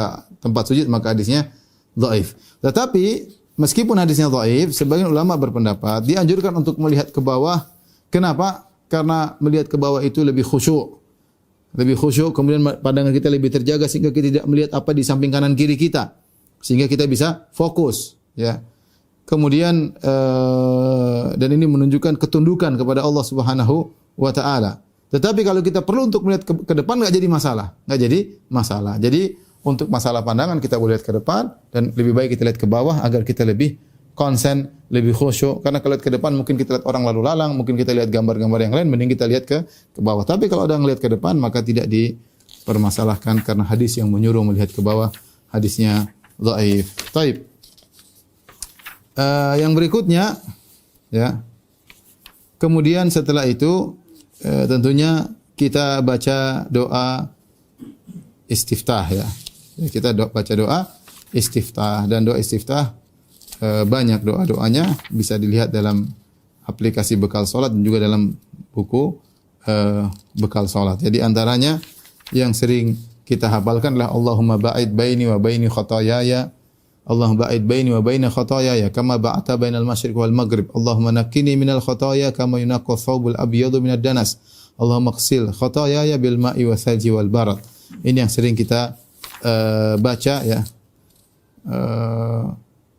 tempat sujud, maka hadisnya dhaif. Tetapi meskipun hadisnya dhaif, sebagian ulama berpendapat dianjurkan untuk melihat ke bawah. Kenapa? Karena melihat ke bawah itu lebih khusyuk. Kemudian pandangan kita lebih terjaga sehingga kita tidak melihat apa di samping kanan kiri kita, sehingga kita bisa fokus ya. Kemudian dan ini menunjukkan ketundukan kepada Allah Subhanahu wa taala. Tetapi kalau kita perlu untuk melihat ke depan, enggak jadi masalah. Jadi untuk masalah pandangan kita boleh lihat ke depan dan lebih baik kita lihat ke bawah agar kita lebih konsen, lebih khusyuk. Karena kalau lihat ke depan mungkin kita lihat orang lalu lalang, mungkin kita lihat gambar-gambar yang lain, mending kita lihat ke bawah. Tapi kalau ada ngelihat ke depan maka tidak dipermasalahkan karena hadis yang menyuruh melihat ke bawah hadisnya dhaif. Taib. Yang berikutnya ya. Kemudian setelah itu tentunya kita baca doa istiftah ya. Kita baca doa istiftah dan doa istiftah banyak doa-doanya bisa dilihat dalam aplikasi bekal salat dan juga dalam buku bekal salat. Jadi antaranya yang sering kita hafalkan adalah Allahumma ba'id baini wa baini khotoyaya. Allahumma ba'id baini wa baina khotoyaya kama ba'ata bainal masyriq wal maghrib. Allahumma naqqini minal khotoya kama yunaqqas thawbul abyadu minad danas. Allahumma ighsil khotoyaya bil ma'i wa thalji wal barad. Ini yang sering kita baca ya.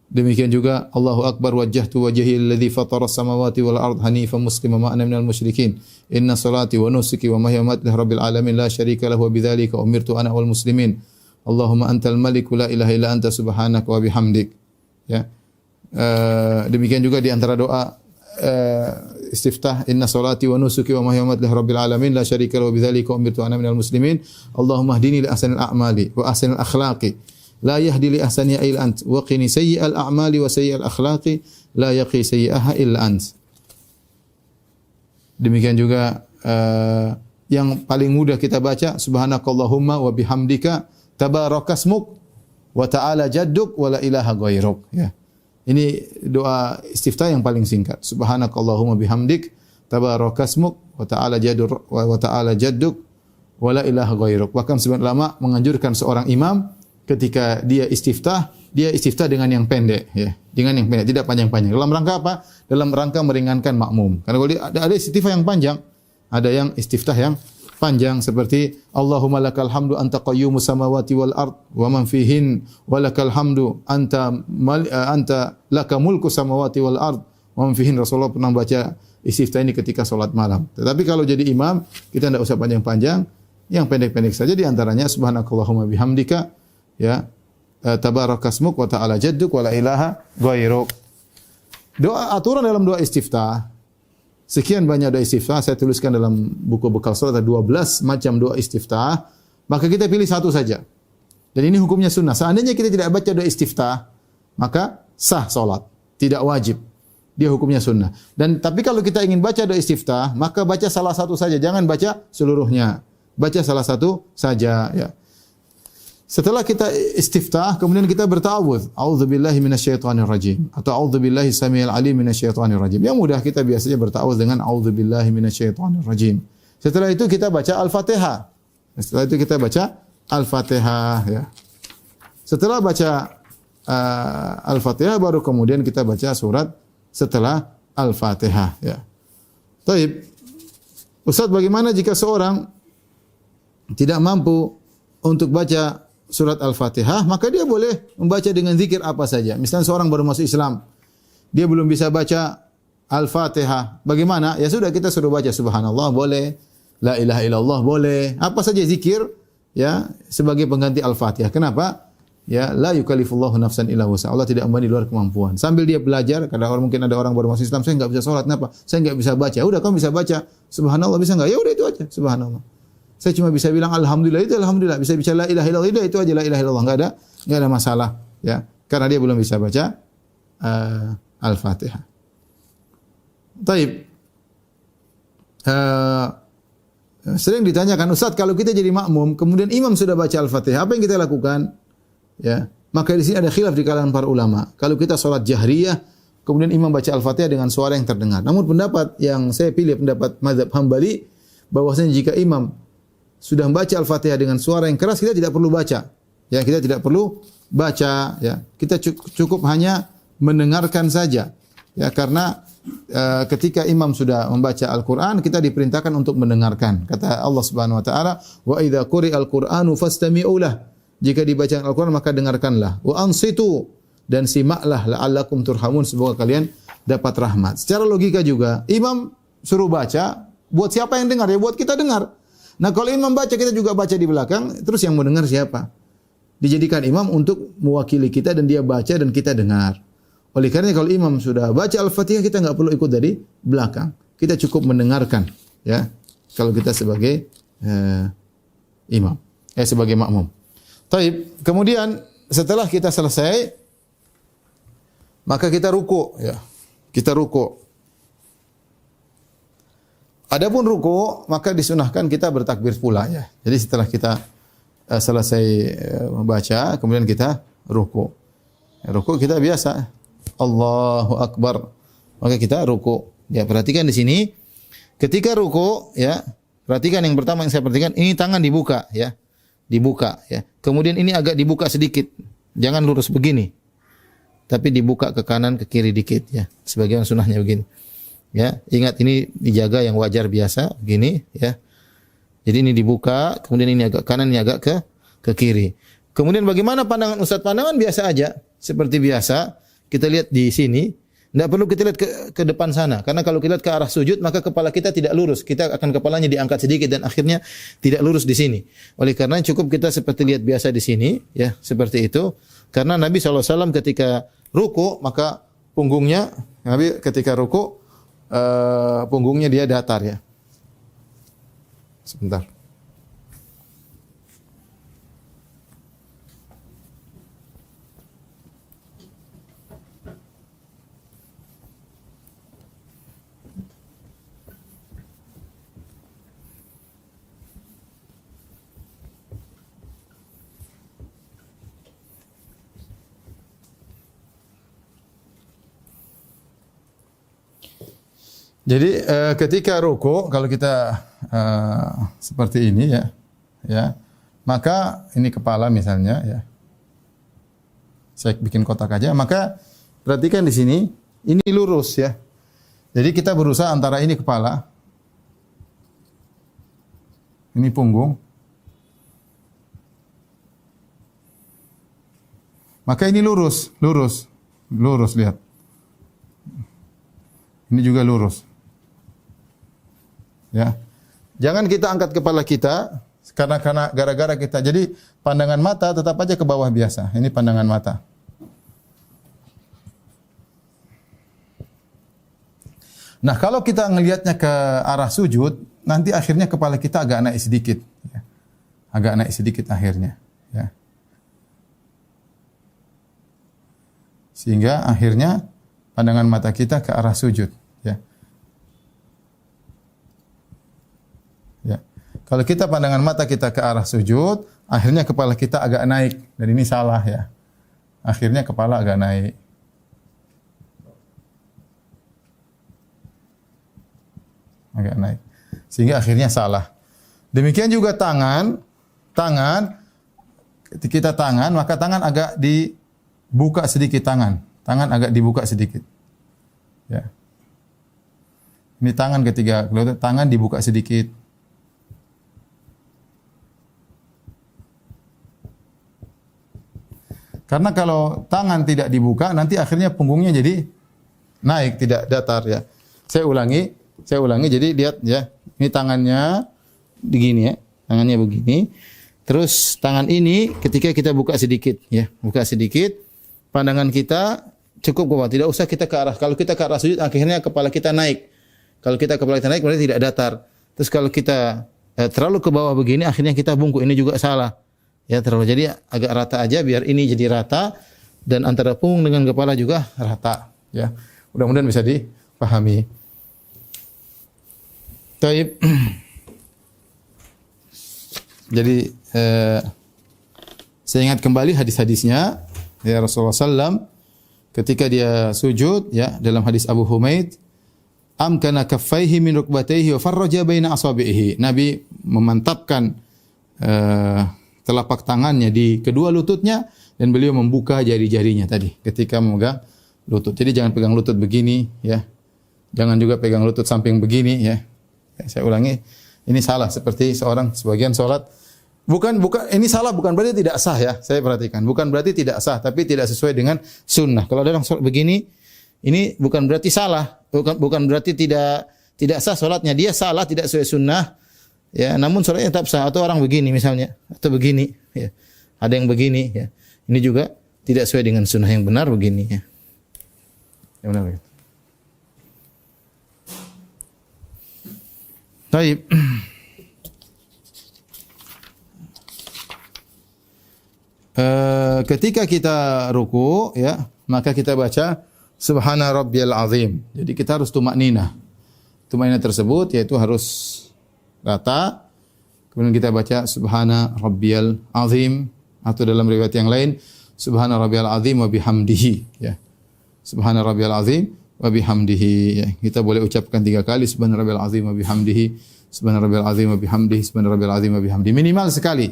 Demikian juga Allahu Akbar wajjahtu wajhi alladhi fatara as-samawati wal ard hanifan musliman ma ana minal musyrikin. Inna salati wa nusuki wa mahyaya wa mamati rabbil alamin la syarika lahu wa bidzalika umirtu ana wal muslimin. Allahumma antal malik la ilaha illa anta subhanaka wa bihamdik. Ya. Demikian juga di antara doa istiftah inna salati wa nusuki wa mahyaya wa mamati rabbil alamin la syarika lahu wa bidzalika umirtu ana minal muslimin. Allahumma hdini li ahsanil a'mali wa ahsanil akhlaqi la yahdi li ahsaniha illa ant wa qini sayyi'al a'mali wa sayyi'al akhlaqi la yaqi sayyi'aha illa ant. Demikian juga yang paling mudah kita baca subhanakallahumma wa bihamdika tabarakasmuk wa ta'ala jadduk wa la ilaha ghairuk ya. Ini doa istiftah yang paling singkat. Subhanakallahumma bihamdik tabarakasmuk wa ta'ala jadduk wa la ilaha ghairuk. Bahkan sebagian ulama menganjurkan seorang imam ketika dia istiftah dengan yang pendek ya. Dengan yang pendek, tidak panjang-panjang. Dalam rangka apa? Dalam rangka meringankan makmum. Karena kalau ada istiftah yang panjang, ada yang istiftah yang panjang seperti Allahumma lakal hamdu anta qayyumus samawati wal ard wa man fihin wa lakal hamdu anta laka mulku samawati wal ard wa man fihin. Rasulullah pernah baca istiftah ini ketika salat malam. Tetapi kalau jadi imam kita tidak usah panjang-panjang, yang pendek-pendek saja. Di antaranya subhanakallahumma bihamdika ya tabarakasmuk wa ta'ala jadduk wa la ilaha ghairuk. Doa aturan dalam doa istiftah. Sekian banyak doa istiftah saya tuliskan dalam buku bekal salat, ada 12 macam doa istiftah. Maka kita pilih satu saja. Dan ini hukumnya sunnah. Seandainya kita tidak baca doa istiftah, maka sah salat, tidak wajib. Dia hukumnya sunnah. Dan tapi kalau kita ingin baca doa istiftah, maka baca salah satu saja, jangan baca seluruhnya. Baca salah satu saja ya. Setelah kita istiftah, kemudian kita berta'awudz. A'udzubillahi minasyaitonir rajim atau a'udzubillahi samiil alim minasyaitonir rajim. Yang mudah kita biasanya berta'awudz dengan a'udzubillahi minasyaitonir rajim. Setelah itu kita baca Al-Fatihah. Setelah itu kita baca Al-Fatihah ya. Setelah baca Al-Fatihah baru kemudian kita baca surat setelah Al-Fatihah ya. Baik. Ustaz, bagaimana jika seorang tidak mampu untuk baca surat Al-Fatihah, maka dia boleh membaca dengan zikir apa saja. Misalnya seorang baru masuk Islam, dia belum bisa baca Al-Fatihah. Bagaimana? Ya sudah, kita suruh baca subhanallah boleh, la ilaha illallah boleh, apa saja zikir ya sebagai pengganti Al-Fatihah. Kenapa? Ya, la yukallifullahu nafsan illa wus'aha. Allah tidak membebani di luar kemampuan. Sambil dia belajar, kadang mungkin ada orang baru masuk Islam, saya enggak bisa salat, kenapa? Saya enggak bisa baca. Udah, kamu bisa baca subhanallah, bisa enggak? Ya udah itu aja, subhanallah. Saya cuma bisa bilang alhamdulillah, itu alhamdulillah. Bisa bicara la ilaha illallah, itu aja la ilaha illallah. Enggak ada masalah ya. Karena dia belum bisa baca Al-Fatihah. Taib. Sering ditanyakan, Ustaz, kalau kita jadi makmum, kemudian imam sudah baca Al-Fatihah, apa yang kita lakukan? Ya, maka di sini ada khilaf di kalangan para ulama. Kalau kita salat jahriyah, kemudian imam baca Al-Fatihah dengan suara yang terdengar. Namun pendapat yang saya pilih, pendapat mazhab Hambali, bahwasanya jika imam sudah membaca Al-Fatihah dengan suara yang keras, kita tidak perlu baca. Ya, kita tidak perlu baca ya. Kita cukup hanya mendengarkan saja. Ya, karena ketika imam sudah membaca Al-Qur'an, kita diperintahkan untuk mendengarkan. Kata Allah Subhanahu wa taala, "Wa idza quri'al Qur'anu fastami'u lah." Jika dibaca Al-Qur'an maka dengarkanlah. Wa ansitu, dan simaklah la'allakum turhamun, semoga kalian dapat rahmat. Secara logika juga, imam suruh baca, buat siapa yang dengar? Ya buat kita dengar. Nah, kalau imam baca, kita juga baca di belakang, terus yang mau dengar siapa? dijadikan imam untuk mewakili kita dan dia baca dan kita dengar. Oleh karena kalau imam sudah baca Al-Fatihah, kita nggak perlu ikut dari belakang. Kita cukup mendengarkan, ya. Kalau kita sebagai imam, sebagai makmum. Taib. Kemudian setelah kita selesai, maka kita ruku, ya. Kita ruku. Adapun ruku, maka disunahkan kita bertakbir pula, ya. Jadi setelah kita selesai membaca, kemudian kita ruku. Ruku kita biasa, Allahu Akbar. Maka kita ruku. Ya, perhatikan di sini, ketika ruku, ya, perhatikan yang pertama yang saya perhatikan, ini tangan dibuka, ya, dibuka, ya. Kemudian ini agak dibuka sedikit, jangan lurus begini, tapi dibuka ke kanan ke kiri dikit, ya. Sebagaimana sunahnya begini. Ya, ingat ini dijaga yang wajar biasa begini, ya. Jadi ini dibuka, kemudian ini agak kanan, ini agak ke kiri. Kemudian bagaimana pandangan Ustaz? Pandangan biasa aja, seperti biasa. Kita lihat di sini, tidak perlu kita lihat ke depan sana, karena kalau kita lihat ke arah sujud maka kepala kita tidak lurus. Kita akan kepalanya diangkat sedikit dan akhirnya tidak lurus di sini. Oleh karena cukup kita seperti lihat biasa di sini, ya, seperti itu. Karena Nabi SAW ketika ruku, maka punggungnya, Nabi ketika ruku, punggungnya dia datar, ya. Sebentar. Jadi ketika ruku, kalau kita seperti ini, ya, ya, maka ini kepala misalnya, ya, saya bikin kotak aja. Maka perhatikan di sini, ini lurus, ya. Jadi kita berusaha antara ini kepala, ini punggung, maka ini lurus, lurus, lurus, lihat. Ini juga lurus. Ya. Jangan kita angkat kepala kita karena gara-gara kita. Jadi pandangan mata tetap aja ke bawah biasa. Ini pandangan mata. Nah, kalau kita ngelihatnya ke arah sujud, nanti akhirnya kepala kita agak naik sedikit, ya. Agak naik sedikit akhirnya, ya. Sehingga akhirnya pandangan mata kita ke arah sujud, ya. Ya. Kalau kita pandangan mata kita ke arah sujud, akhirnya kepala kita agak naik, dan ini salah, ya. Akhirnya kepala agak naik. Agak naik. Sehingga akhirnya salah. Demikian juga tangan, ketika tangan, maka tangan agak dibuka sedikit tangan. Tangan agak dibuka sedikit. Ya. Ini tangan ketika tangan dibuka sedikit. Karena kalau tangan tidak dibuka, nanti akhirnya punggungnya jadi naik, tidak datar, ya. Saya ulangi, jadi lihat, ya. Ini tangannya begini, ya. Tangannya begini. Terus tangan ini ketika kita buka sedikit, ya. Buka sedikit. Pandangan kita cukup ke bawah, tidak usah kita ke arah. Kalau kita ke arah sujud, akhirnya kepala kita naik. Kalau kita kepala kita naik, berarti tidak datar. Terus kalau kita terlalu ke bawah begini, akhirnya kita bungkuk. Ini juga salah. Ya, terlalu. Jadi agak rata aja, biar ini jadi rata dan antara punggung dengan kepala juga rata, ya. Mudah-mudahan bisa dipahami. Taib. Jadi saya ingat kembali hadis-hadisnya, ya, Rasulullah SAW ketika dia sujud, ya, dalam hadis Abu Humaid, amkana kaffaihi min rukbatayhi wa farraja baina asabihi. Nabi memantapkan telapak tangannya di kedua lututnya dan beliau membuka jari-jarinya tadi ketika memegang lutut. Jadi jangan pegang lutut begini, ya. Jangan juga pegang lutut samping begini, ya. Saya ulangi, ini salah seperti sebagian sholat. Bukan ini salah bukan berarti tidak sah, ya. Saya perhatikan, bukan berarti tidak sah, tapi tidak sesuai dengan sunnah. Kalau ada orang sholat begini, ini bukan berarti salah, bukan berarti tidak sah sholatnya. Dia salah, tidak sesuai sunnah. Ya, namun sholatnya tetap sah. Atau orang begini misalnya, atau begini, ya. Ada yang begini ya. Ini juga tidak sesuai dengan sunnah yang benar begini ya. Yang benar ya. Baik. Ketika kita ruku ya, maka kita baca Subhana rabbiyal azim. Jadi kita harus tumakninah. Tumakninah tersebut yaitu harus rata. Kemudian kita baca Subhana rabbiyal azim, atau dalam riwayat yang lain Subhana rabbiyal azim wa bihamdihi ya. Subhana rabbiyal azim wa bihamdihi ya. Kita boleh ucapkan 3 kali Subhana rabbiyal azim wa bihamdihi, Subhana rabbiyal azim wa bihamdihi, Subhana rabbiyal azim wa bihamdihi. Minimal sekali.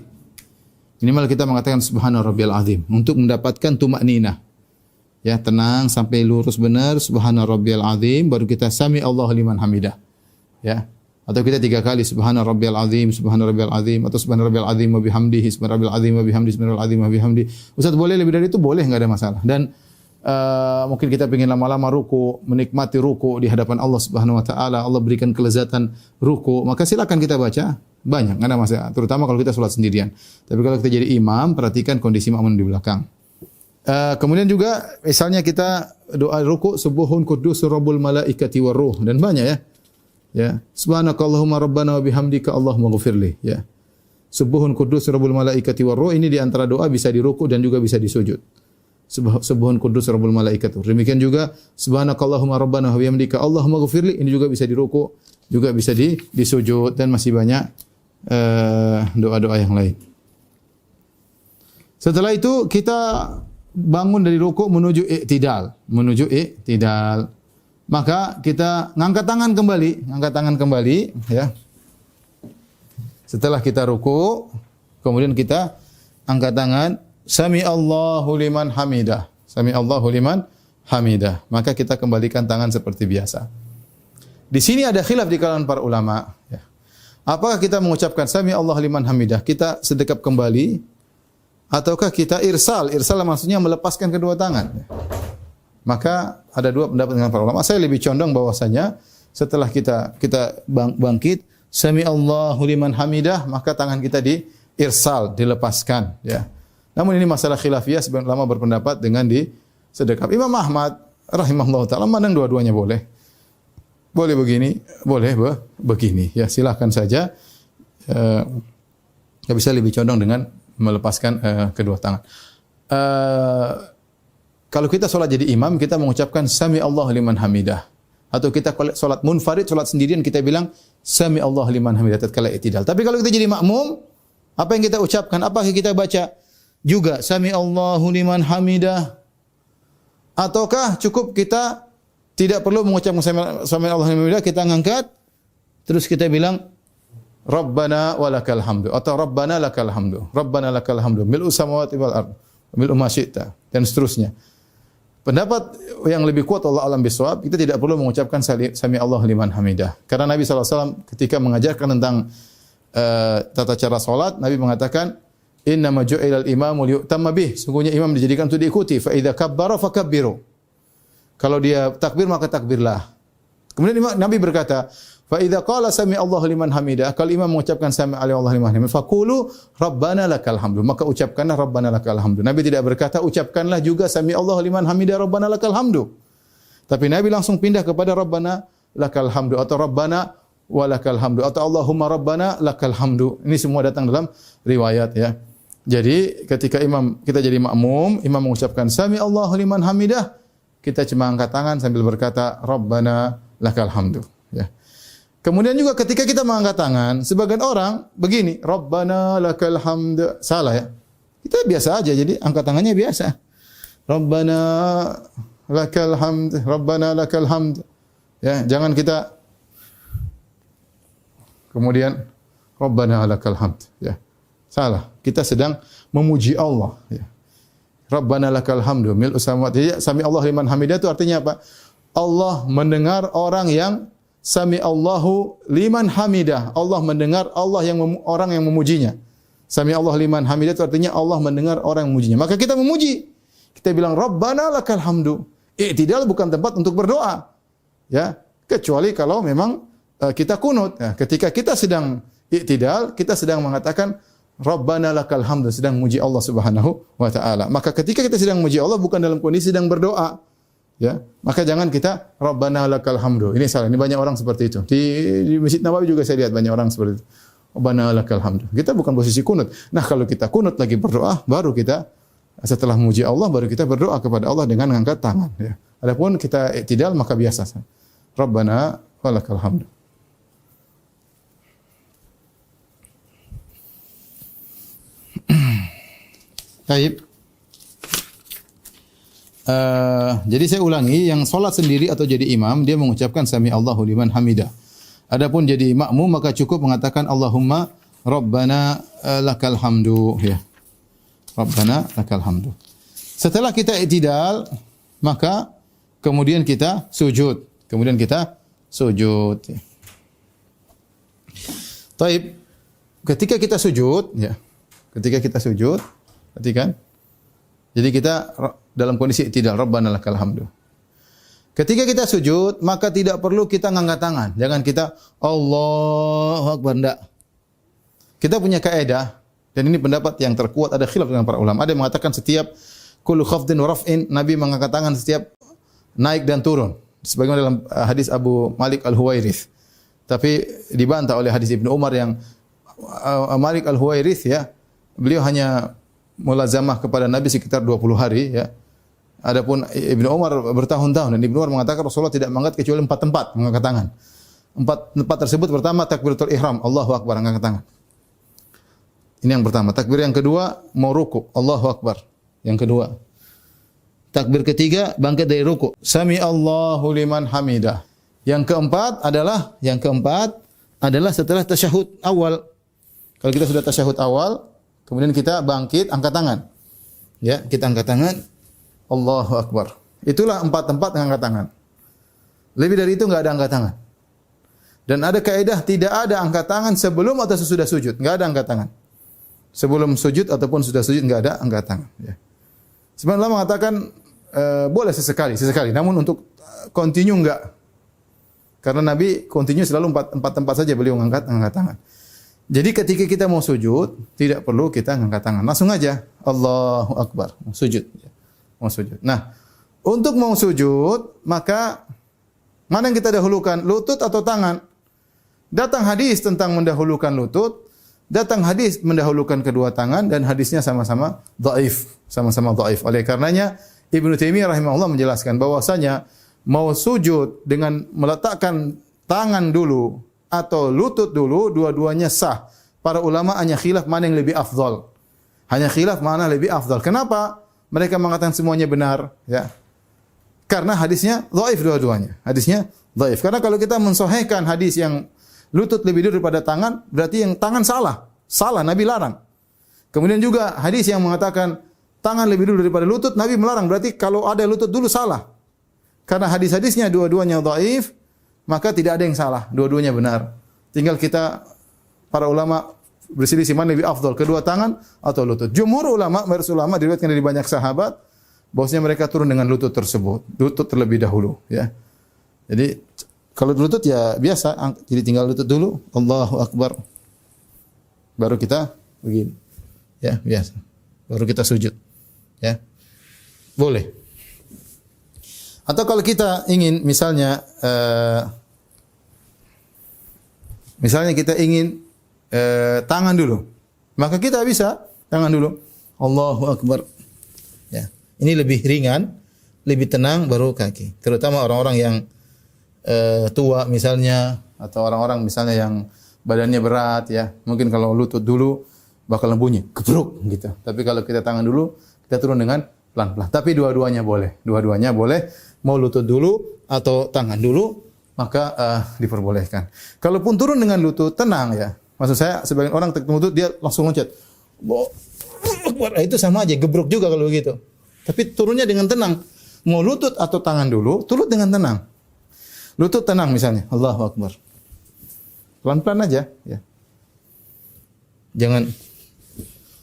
Minimal kita mengatakan Subhana rabbiyal azim untuk mendapatkan tumakninah. Ya, tenang sampai lurus benar Subhana rabbiyal azim, baru kita sami Allahu liman hamidah. Ya. Atau kita 3 kali Subhana rabbiyal azim, Subhana rabbiyal azim, atau Subhana rabbiyal azim wa bihamdihi, Subhana rabbiyal azim wa bihamdihi, Subhana rabbiyal azim wa bihamdihi. Ustaz, boleh lebih dari itu? Boleh, enggak ada masalah. Dan mungkin kita ingin lama-lama ruku, menikmati ruku di hadapan Allah Subhanahu wa taala, Allah berikan kelezatan ruku, maka silakan kita baca banyak, enggak ada masalah, terutama kalau kita salat sendirian. Tapi kalau kita jadi imam, perhatikan kondisi makmum di belakang. Kemudian juga misalnya kita doa ruku subuhun quddusur rabbul malaikati waruh, dan banyak ya. Ya, subhanakallahumma rabbana wa bihamdika allahumma ghfirli ya. Subuhun quddusur rabbul malaikati waruh, ini di antara doa bisa di ruku dan juga bisa di sujud. Subhan kudus rabbul malaikatu. Demikian juga subhanakallahumma rabbana wa bihamdika allahumma ghfirli, ini juga bisa di ruku, juga bisa di sujud, dan masih banyak doa-doa yang lain. Setelah itu kita bangun dari ruku menuju i'tidal, Maka kita ngangkat tangan kembali ya. Setelah kita ruku, kemudian kita angkat tangan, Sami Allahu liman hamidah. Sami Allahu liman hamidah. Maka kita kembalikan tangan seperti biasa. Di sini ada khilaf di kalangan para ulama. Ya. Apakah kita mengucapkan Sami Allahu liman hamidah, kita sedekap kembali, ataukah kita irsal? Irsal maksudnya melepaskan kedua tangan. Maka ada 2 pendapat dengan para ulama. Saya lebih condong bahwasanya setelah kita bangkit, Sami Allahu liman hamidah, maka tangan kita di irsal, dilepaskan. Ya. Namun ini masalah khilafiyah, sebagian ulama berpendapat dengan di sedekap. Imam Ahmad rahimahullah ta'ala memandang dua-duanya boleh. Boleh begini, boleh begini. Ya, silakan saja. Bisa lebih condong dengan melepaskan kedua tangan. Kalau kita sholat jadi imam, kita mengucapkan Sami Allah liman hamidah. Atau kita sholat munfarid, sholat sendirian, kita bilang Sami Allah liman hamidah tatkala i'tidal. Tapi kalau kita jadi makmum, apa yang kita ucapkan? Apa yang kita baca? Juga Sami Allahu liman hamidah, ataukah cukup kita tidak perlu mengucapkan Sami Allahu liman hamidah, kita ngangkat terus kita bilang Rabbana walakal hamdu, atau Rabbana lakal hamdu, Rabbana lakal hamdu mil'u samawati wal ard mil'u ma syi'ta, dan seterusnya. Pendapat yang lebih kuat Allah alam bisawab, kita tidak perlu mengucapkan Sami Allahu liman hamidah, karena Nabi SAW ketika mengajarkan tentang tata cara salat, Nabi mengatakan innama ju'ilal imamu liyu'tamma bih. Sungguhnya imam dijadikan untuk diikuti. Fa idza kabbara fakabbiru. Kalau dia takbir maka takbirlah. Kemudian Nabi berkata, fa idza qala sami Allahu liman hamidah, kalau imam mengucapkan sami Allahu liman hamidah, faqulu rabbana lakal hamdu, maka ucapkanlah rabbana lakal hamdu. Nabi tidak berkata ucapkanlah juga sami Allahu liman hamidah rabbana lakal hamdu. Tapi Nabi langsung pindah kepada rabbana lakal hamdu, atau rabbana walakal hamdu, atau Allahumma rabbana lakal hamdu. Ini semua datang dalam riwayat ya. Jadi ketika kita jadi makmum, imam mengucapkan Sami Allahu liman hamidah, kita cuma angkat tangan sambil berkata Rabbana lakal hamdu. Ya. Kemudian juga ketika kita mengangkat tangan, sebagian orang begini, Rabbana lakal hamdu, salah ya. Kita biasa aja, jadi angkat tangannya biasa. Rabbana lakal hamd, Rabbana lakal hamd. Ya, jangan kita kemudian Rabbana lakal hamd. Ya. Salah. Kita sedang memuji Allah. Ya. Rabbana lakal hamdu mil'u samawati. Jadi sami Allah liman hamidah itu artinya apa? Allah mendengar orang yang sami Allahu liman hamidah. Allah mendengar orang yang memujinya. Sami Allah liman hamidah itu artinya Allah mendengar orang yang memujinya. Maka kita memuji. Kita bilang Rabbana lakal hamdu. I'tidal bukan tempat untuk berdoa. Ya, kecuali kalau memang kita kunut. Ya, ketika kita sedang i'tidal, kita sedang mengatakan Rabbana lakal hamdu, sedang muji Allah Subhanahu wa taala. Maka ketika kita sedang muji Allah bukan dalam kondisi sedang berdoa, ya. Maka jangan kita Rabbana lakal hamdu. Ini salah. Ini banyak orang seperti itu. Di Masjid Nabawi juga saya lihat banyak orang seperti itu. Rabbana lakal hamdu. Kita bukan posisi kunut. Nah, kalau kita kunut lagi berdoa, baru kita setelah muji Allah baru kita berdoa kepada Allah dengan mengangkat tangan, ya. Adapun kita i'tidal maka biasa. Rabbana walakal hamdu. Baik. Jadi saya ulangi, yang solat sendiri atau jadi imam dia mengucapkan sami Allahu liman hamidah. Adapun jadi makmum maka cukup mengatakan Allahumma Rabbana lakal hamdu, ya. Rabbana lakal hamdu. Setelah kita i'tidal maka kemudian kita sujud. Ya. Taib. Ketika kita sujud, ya. Perhatikan. Jadi kita dalam kondisi i'tidal, Rabbana lakal hamdu. Ketika kita sujud, maka tidak perlu kita ngangkat tangan. Jangan kita Allahu Akbar, enggak. Kita punya kaidah dan ini pendapat yang terkuat, ada khilaf dengan para ulama. Ada yang mengatakan setiap kullu khafdin wa raf'in, Nabi mengangkat tangan setiap naik dan turun. Sebagaimana dalam hadis Abu Malik Al-Huwairits. Tapi dibantah oleh hadis Ibnu Umar yang Malik Al-Huwairits, ya. Beliau hanya mulazamah kepada Nabi sekitar 20 hari, ya. Adapun Ibnu Umar bertahun-tahun dan Ibnu Umar mengatakan Rasulullah tidak mengangkat kecuali 4 tempat mengangkat tangan. 4 tempat tersebut pertama takbiratul ihram, Allahu Akbar, angkat tangan. Ini yang pertama. Takbir yang kedua mau ruku, Allahu Akbar. Yang kedua. Takbir ketiga bangkit dari ruku, sami Allahu liman hamidah. Yang keempat adalah setelah tasyahud awal. Kalau kita sudah tasyahud awal, kemudian kita bangkit, angkat tangan. Ya, kita angkat tangan, Allahu Akbar. Itulah 4 tempat angkat tangan. Lebih dari itu enggak ada angkat tangan. Dan ada kaidah tidak ada angkat tangan sebelum atau sesudah sujud, enggak ada angkat tangan. Sebelum sujud ataupun sudah sujud enggak ada angkat tangan, ya. Sebenarnya Allah mengatakan boleh sesekali, namun untuk continue enggak. Karena Nabi continue selalu 4 tempat saja beliau angkat tangan. Jadi ketika kita mau sujud, tidak perlu kita angkat tangan. Langsung aja Allahu Akbar, sujud. Mau sujud. Nah, untuk mau sujud, maka mana yang kita dahulukan, lutut atau tangan? Datang hadis tentang mendahulukan lutut, datang hadis mendahulukan kedua tangan, dan hadisnya sama-sama dhaif. Oleh karenanya Ibnu Taimiyah rahimahullah menjelaskan bahwasanya mau sujud dengan meletakkan tangan dulu atau lutut dulu, dua-duanya sah. Para ulama hanya khilaf mana yang lebih afdal. Kenapa? Mereka mengatakan semuanya benar, ya. Karena hadisnya dhaif dua-duanya. Karena kalau kita mensahihkan hadis yang lutut lebih dulu daripada tangan, berarti yang tangan salah. Nabi larang. Kemudian juga hadis yang mengatakan tangan lebih dulu daripada lutut, Nabi melarang. Berarti kalau ada lutut dulu salah. Karena hadis-hadisnya dua-duanya dhaif, maka tidak ada yang salah, dua-duanya benar. Tinggal kita para ulama berselisih mana lebih afdal, kedua tangan atau lutut. Jumhur ulama, mayoritas ulama diriwayatkan dari banyak sahabat bahwasanya mereka turun dengan lutut tersebut, lutut terlebih dahulu, ya. Jadi kalau lutut ya biasa, jadi tinggal lutut dulu, Allahu Akbar. Baru kita begini. Ya, biasa. Baru kita sujud. Ya. Boleh. Atau kalau kita ingin misalnya kita ingin tangan dulu, maka kita bisa tangan dulu. Allahu Akbar. Ya. Ini lebih ringan, lebih tenang baru kaki. Terutama orang-orang yang tua misalnya, atau orang-orang misalnya yang badannya berat, ya. Mungkin kalau lutut dulu bakalan bunyi gebruk gitu. Tapi kalau kita tangan dulu, kita turun dengan pelan-pelan. Tapi dua-duanya boleh. Mau lutut dulu atau tangan dulu, maka diperbolehkan. Kalaupun turun dengan lutut, tenang, ya. Maksud saya, sebagian orang lutut dia langsung loncat. Itu sama aja, gebruk juga kalau begitu. Tapi turunnya dengan tenang. Mau lutut atau tangan dulu, turun dengan tenang. Lutut tenang misalnya, Allahu Akbar. Pelan-pelan aja, ya. Jangan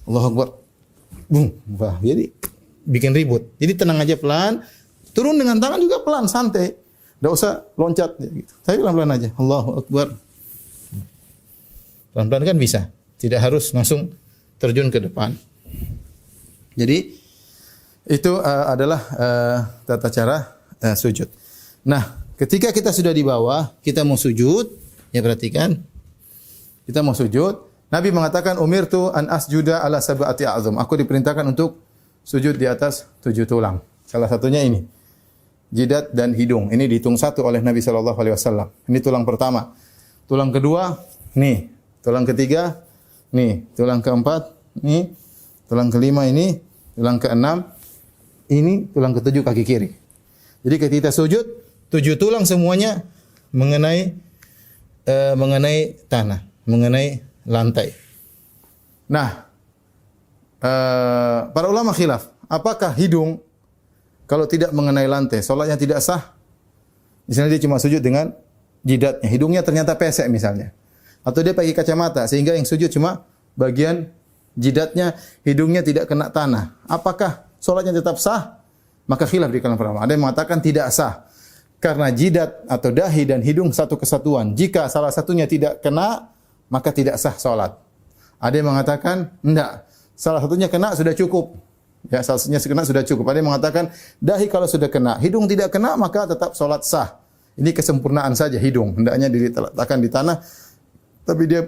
Allahu Akbar. Wah, jadi bikin ribut. Jadi tenang aja, pelan. Turun dengan tangan juga pelan, santai. Enggak usah loncat, ya, gitu. Tapi pelan-pelan aja. Allahu Akbar. Pelan-pelan kan bisa. Tidak harus langsung terjun ke depan. Jadi itu adalah tata cara sujud. Nah, ketika kita sudah di bawah, kita mau sujud, ya perhatikan. Kita mau sujud, Nabi mengatakan umirtu an asjuda ala sab'ati a'zam. Aku diperintahkan untuk sujud di atas 7 tulang. Salah satunya ini. Jidat dan hidung. Ini dihitung satu oleh Nabi sallallahu alaihi wasallam. Ini tulang pertama. Tulang kedua, nih. Tulang ketiga, nih. Tulang keempat, nih. Tulang kelima ini, tulang keenam, ini tulang ketujuh kaki kiri. Jadi ketika kita sujud, 7 tulang semuanya mengenai tanah, mengenai lantai. Nah, para ulama khilaf, apakah hidung kalau tidak mengenai lantai, salatnya tidak sah? Misalnya dia cuma sujud dengan jidatnya, hidungnya ternyata pesek misalnya. Atau dia pakai kacamata sehingga yang sujud cuma bagian jidatnya, hidungnya tidak kena tanah. Apakah salatnya tetap sah? Maka khilaf di kalangan para ulama. Ada yang mengatakan tidak sah. Karena jidat atau dahi dan hidung satu kesatuan. Jika salah satunya tidak kena, maka tidak sah salat. Ada yang mengatakan enggak. Salah satunya kena sudah cukup. Ya, salah satunya kena sudah cukup. Ada yang mengatakan dahi kalau sudah kena, hidung tidak kena maka tetap salat sah. Ini kesempurnaan saja hidung. Hendaknya diletakkan di tanah. Tapi dia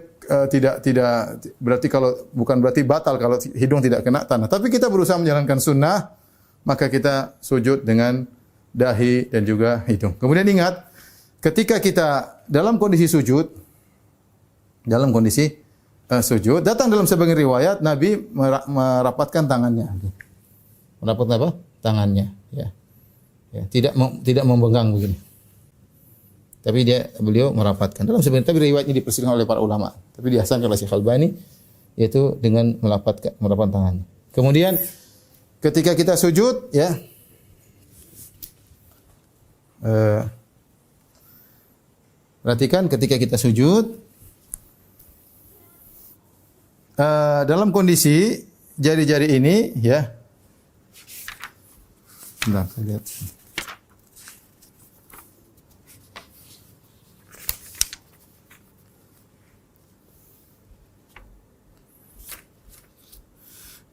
tidak berarti bukan berarti batal kalau hidung tidak kena tanah. Tapi kita berusaha menjalankan sunnah, maka kita sujud dengan dahi dan juga hidung. Kemudian ingat, ketika kita dalam kondisi sujud, datang dalam sebagian riwayat Nabi merapatkan tangannya. Merapatkan apa? Tangannya. Ya. Tidak memegang begini. Tapi beliau merapatkan. Dalam sebagian tapi riwayatnya diperselisihkan oleh para ulama. Tapi dihasankan oleh Syekh Albani yaitu dengan merapatkan tangannya. Kemudian ketika kita sujud, ya. Perhatikan ketika kita sujud, dalam kondisi jari-jari ini, ya. Bentar, saya lihat.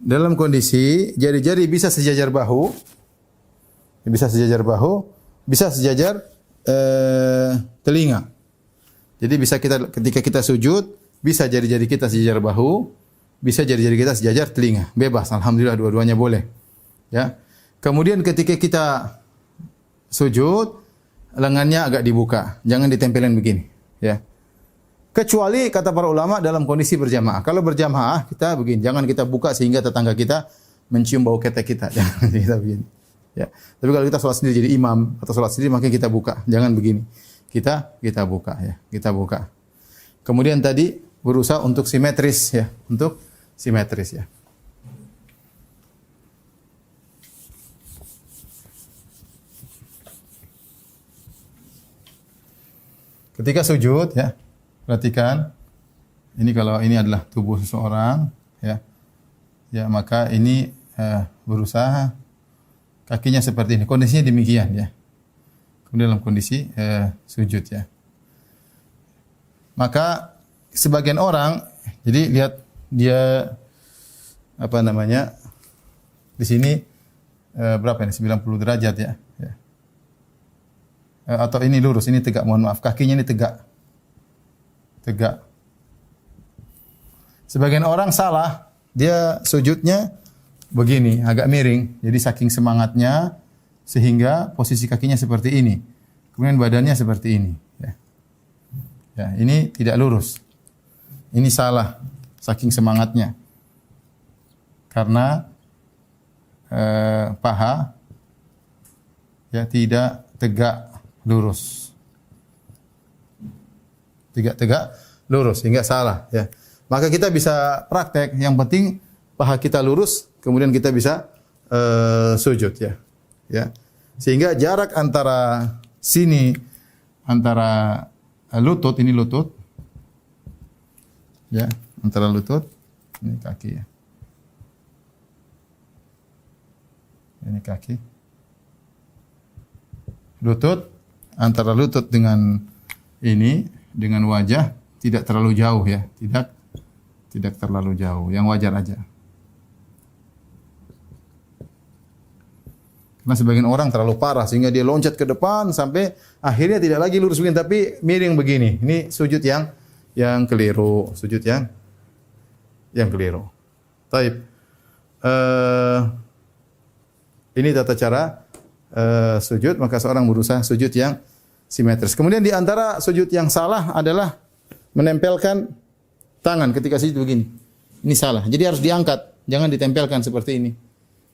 Dalam kondisi jari-jari bisa sejajar bahu, bisa sejajar telinga. Jadi ketika kita sujud, bisa jari-jari kita sejajar bahu, bisa jari-jari kita sejajar telinga. Bebas, alhamdulillah dua-duanya boleh. Ya. Kemudian ketika kita sujud, lengannya agak dibuka, jangan ditempelin begini, ya. Kecuali kata para ulama dalam kondisi berjamaah. Kalau berjamaah kita begini, jangan kita buka sehingga tetangga kita mencium bau ketek kita. Jangan kita begini. Ya. Tapi kalau kita sholat sendiri jadi imam atau sholat sendiri maka kita buka. Jangan begini. Kita buka ya. Kita buka. Kemudian tadi berusaha untuk simetris ya. Untuk simetris ya. Ketika sujud ya. Perhatikan, ini kalau ini adalah tubuh seseorang, ya maka ini berusaha kakinya seperti ini, kondisinya demikian ya. Kemudian dalam kondisi sujud ya. Maka sebagian orang, jadi lihat dia di sini berapa ini 90 derajat ya. Atau ini lurus, ini tegak. Mohon maaf, kakinya ini tegak. Sebagian orang salah, dia sujudnya begini, agak miring. Jadi saking semangatnya sehingga posisi kakinya seperti ini. Kemudian badannya seperti ini. Ya, ini tidak lurus. Ini salah, saking semangatnya. Karena paha ya tidak tegak lurus. Tegak lurus hingga salah ya. Maka kita bisa praktek, yang penting paha kita lurus, kemudian kita bisa sujud ya. Ya. Sehingga jarak antara lutut, ini lutut. Ya, antara lutut, ini kaki ya. Ini kaki. Lutut, antara lutut dengan ini, dengan wajah tidak terlalu jauh ya, tidak Tidak terlalu jauh, yang wajar aja. Karena sebagian orang terlalu parah sehingga dia loncat ke depan sampai akhirnya tidak lagi lurus begini tapi miring begini. Ini sujud yang keliru, sujud yang keliru. Taib. Ini tata cara sujud, maka seorang berusaha sujud yang simetris. Kemudian di antara sujud yang salah adalah menempelkan tangan ketika sujud begini. Ini salah. Jadi harus diangkat, jangan ditempelkan seperti ini.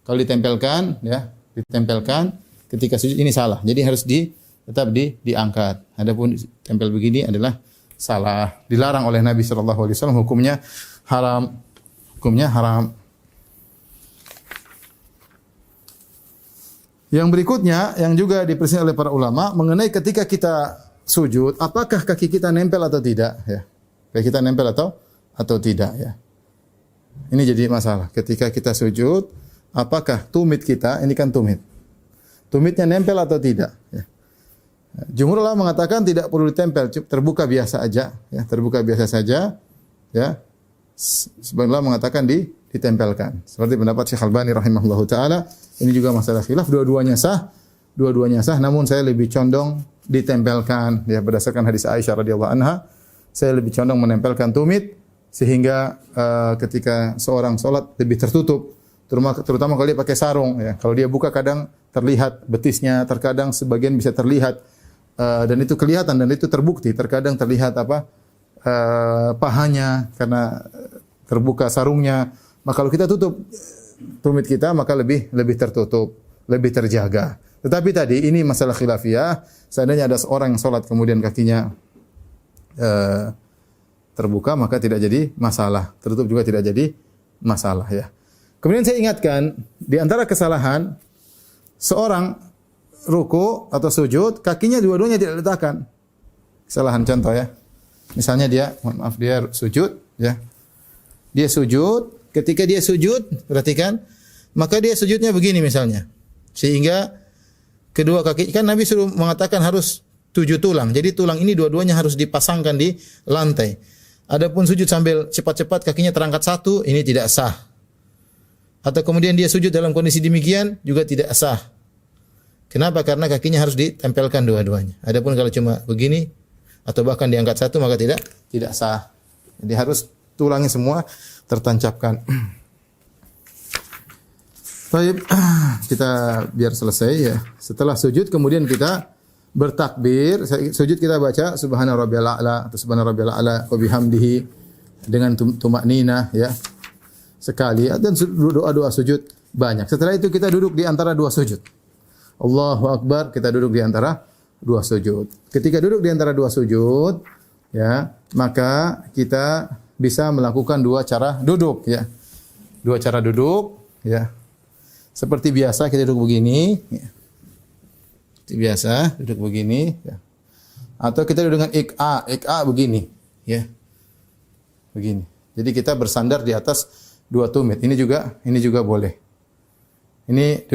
Kalau ditempelkan, ya, ditempelkan ketika sujud ini salah. Jadi harus tetap diangkat. Adapun tempel begini adalah salah. Dilarang oleh Nabi sallallahu alaihi wasallam, hukumnya haram. Hukumnya haram. Yang berikutnya yang juga diperselisihkan oleh para ulama mengenai ketika kita sujud, apakah kaki kita nempel atau tidak, ya. Kaki kita nempel atau tidak, ya. Ini jadi masalah. Ketika kita sujud, apakah tumit kita, ini kan tumit. Tumitnya nempel atau tidak, ya. Jumhur ulama mengatakan tidak perlu ditempel, terbuka biasa aja, ya, terbuka biasa saja, ya. Sebagian ulama mengatakan ditempelkan. Seperti pendapat Syekh Albani rahimahullahu taala, ini juga masalah khilaf, dua-duanya sah, namun saya lebih condong ditempelkan, ya, berdasarkan hadis Aisyah radhiyallahu anha, saya lebih condong menempelkan tumit sehingga ketika seorang salat lebih tertutup, terutama kalau dia pakai sarung, ya. Kalau dia buka kadang terlihat betisnya, terkadang sebagian bisa terlihat dan itu kelihatan dan itu terbukti, terkadang terlihat pahanya karena terbuka sarungnya. Maka kalau kita tutup tumit kita maka lebih tertutup, lebih terjaga. Tetapi tadi ini masalah khilafiyah. Seandainya ada seorang yang salat kemudian kakinya terbuka maka tidak jadi masalah. Tertutup juga tidak jadi masalah, ya. Kemudian saya ingatkan di antara kesalahan seorang ruku atau sujud kakinya dua-duanya tidak diletakkan. Kesalahan contoh, ya. Misalnya dia sujud, ya. Dia sujud, ketika dia sujud, perhatikan, maka dia sujudnya begini misalnya. Sehingga kedua kaki, kan Nabi suruh mengatakan harus 7 tulang. Jadi tulang ini dua-duanya harus dipasangkan di lantai. Adapun sujud sambil cepat-cepat kakinya terangkat satu, ini tidak sah. Atau kemudian dia sujud dalam kondisi demikian juga tidak sah. Kenapa? Karena kakinya harus ditempelkan dua-duanya. Adapun kalau cuma begini atau bahkan diangkat satu maka tidak sah. Jadi harus tulangnya semua tertancapkan. Baik, kita biar selesai, ya. Setelah sujud kemudian kita bertakbir. Sujud kita baca subhana rabbiyal a'la atau subhana rabbiyal a'la wa bihamdihi dengan tumakninah, ya. Sekali dan doa-doa sujud banyak. Setelah itu kita duduk di antara dua sujud. Allahu akbar, kita duduk di antara dua sujud. Ketika duduk di antara dua sujud, ya, maka kita bisa melakukan dua cara duduk, ya. Dua cara duduk, ya. Seperti biasa kita duduk begini, ya. Seperti biasa duduk begini, ya. Atau kita duduk dengan ik'a begini, ya. Begini. Jadi kita bersandar di atas dua tumit. Ini juga boleh. Ini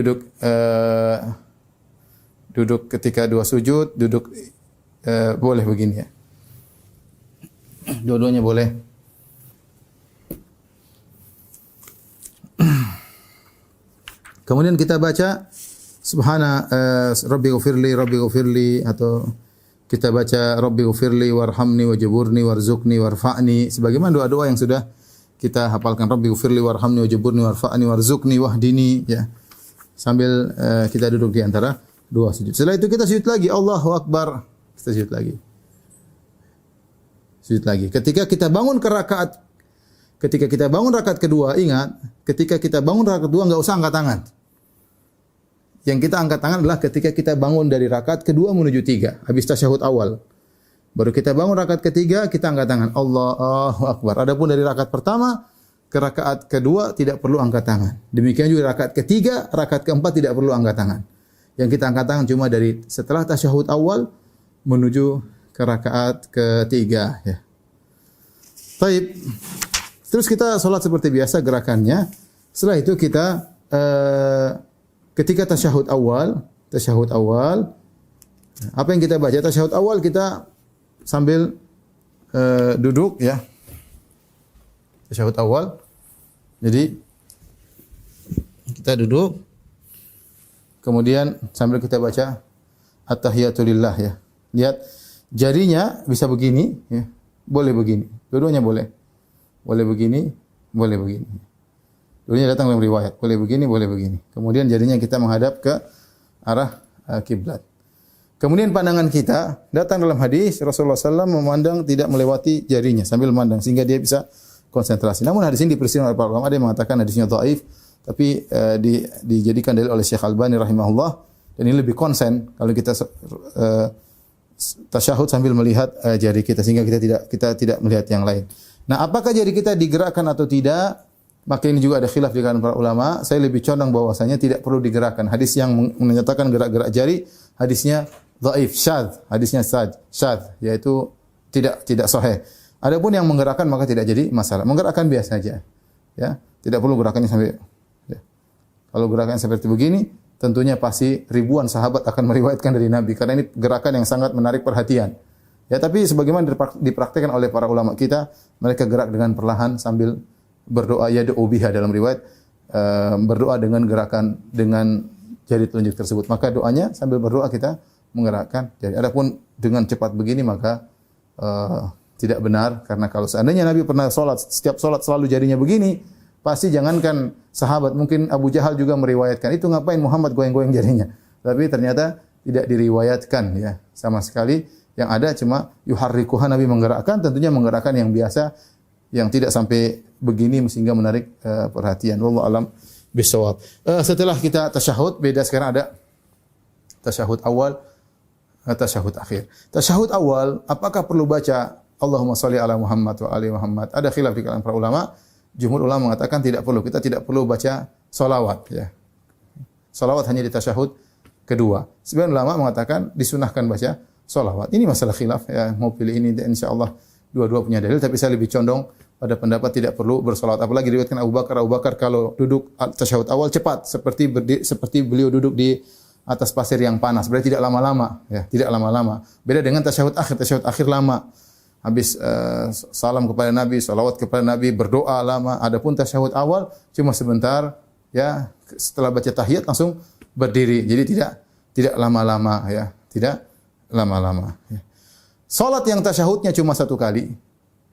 duduk ketika dua sujud, boleh begini, ya. Dua-duanya boleh. Kemudian kita baca subhana rabbi ghufirli atau kita baca rabbi ghufirli warhamni wajburni warzuqni warfa'ni sebagaimana doa-doa yang sudah kita hafalkan, rabbi ghufirli warhamni wajburni warfa'ni warzuqni wahdini, ya. Sambil kita duduk di antara dua sujud. Setelah itu kita sujud lagi, Allahu akbar. Kita sujud lagi. Sujud lagi. Ketika kita bangun rakaat kedua, ingat, ketika kita bangun rakaat kedua enggak usah angkat tangan. Yang kita angkat tangan adalah ketika kita bangun dari rakaat kedua menuju 3, habis tasyahud awal. Baru kita bangun rakaat ketiga, kita angkat tangan. Allahu akbar. Adapun dari rakaat pertama ke rakaat kedua tidak perlu angkat tangan. Demikian juga rakaat ketiga, rakaat keempat tidak perlu angkat tangan. Yang kita angkat tangan cuma dari setelah tasyahud awal menuju ke rakaat ketiga, ya. Baik. Terus kita salat seperti biasa gerakannya. Setelah itu kita ketika tasyahud awal, apa yang kita baca? Tasyahud awal kita sambil duduk, ya. tasyahud awal. Jadi kita duduk, kemudian sambil kita baca at-tahiyatu lillah ya. Lihat jarinya bisa begini ya. Boleh begini. Dua-duanya boleh. Boleh begini, boleh begini. Dua-duanya datang dalam riwayat. Boleh begini, boleh begini. Kemudian jarinya kita menghadap ke arah kiblat. Kemudian pandangan kita datang dalam hadis Rasulullah SAW memandang tidak melewati jarinya sambil memandang sehingga dia bisa konsentrasi. Namun hadis ini diperselisihkan oleh para ulama, ada yang mengatakan hadisnya dhaif, tapi dijadikan dalil oleh Syekh Albani rahimahullah, dan ini lebih konsen kalau kita tasyahud sambil melihat jari kita sehingga kita tidak melihat yang lain. Nah, apakah jari kita digerakkan atau tidak? Maka ini juga ada khilaf di kalangan para ulama. Saya lebih condong bahwasanya tidak perlu digerakkan. Hadis yang menyatakan gerak-gerak jari hadisnya dhaif, syadz, hadisnya syadz, yaitu tidak sahih. Adapun yang menggerakkan maka tidak jadi masalah. Menggerakkan biasa saja. Ya, tidak perlu gerakannya sampai ya. Kalau gerakannya seperti begini, tentunya pasti ribuan sahabat akan meriwayatkan dari Nabi karena ini gerakan yang sangat menarik perhatian. Ya, tapi sebagaimana dipraktikkan oleh para ulama kita, mereka gerak dengan perlahan sambil berdoa yad'u biha dalam riwayat berdoa dengan gerakan dengan jari telunjuk tersebut. Maka doanya sambil berdoa kita menggerakkan jari. Adapun dengan cepat begini maka tidak benar, karena kalau seandainya Nabi pernah setiap salat selalu jarinya begini, pasti jangankan sahabat, mungkin Abu Jahal juga meriwayatkan, itu ngapain Muhammad goyang-goyang jarinya. Tapi ternyata tidak diriwayatkan ya sama sekali. Yang ada cuma yuharrikuha, Nabi menggerakkan, tentunya menggerakkan yang biasa, yang tidak sampai begini sehingga menarik perhatian. Wallahu alam bisawab. Setelah kita tasyahud, beda sekarang ada tasyahud awal, tasyahud akhir. Tasyahud awal, apakah perlu baca Allahumma shalli ala Muhammad wa ali Muhammad? Ada khilaf di kalangan para ulama. Jumhur ulama mengatakan tidak perlu. Kita tidak perlu baca salawat ya. Salawat hanya di tasyahud kedua. Sebagian ulama mengatakan disunahkan baca salawat. Ini masalah khilaf ya. Mau pilih ini insyaallah dua-dua punya dalil, tapi saya lebih condong pada pendapat tidak perlu bersalawat. Apalagi diriwayatkan Abu Bakar kalau duduk tasyahud awal cepat seperti beliau duduk di atas pasir yang panas. Berarti tidak lama-lama ya, tidak lama-lama. Beda dengan tasyahud akhir lama. Habis salam kepada Nabi, salawat kepada Nabi, berdoa lama. Adapun tasyahud awal cuma sebentar ya, setelah baca tahiyat langsung berdiri. Jadi tidak lama-lama ya, tidak lama-lama ya. Salat yang tasyahudnya cuma satu kali.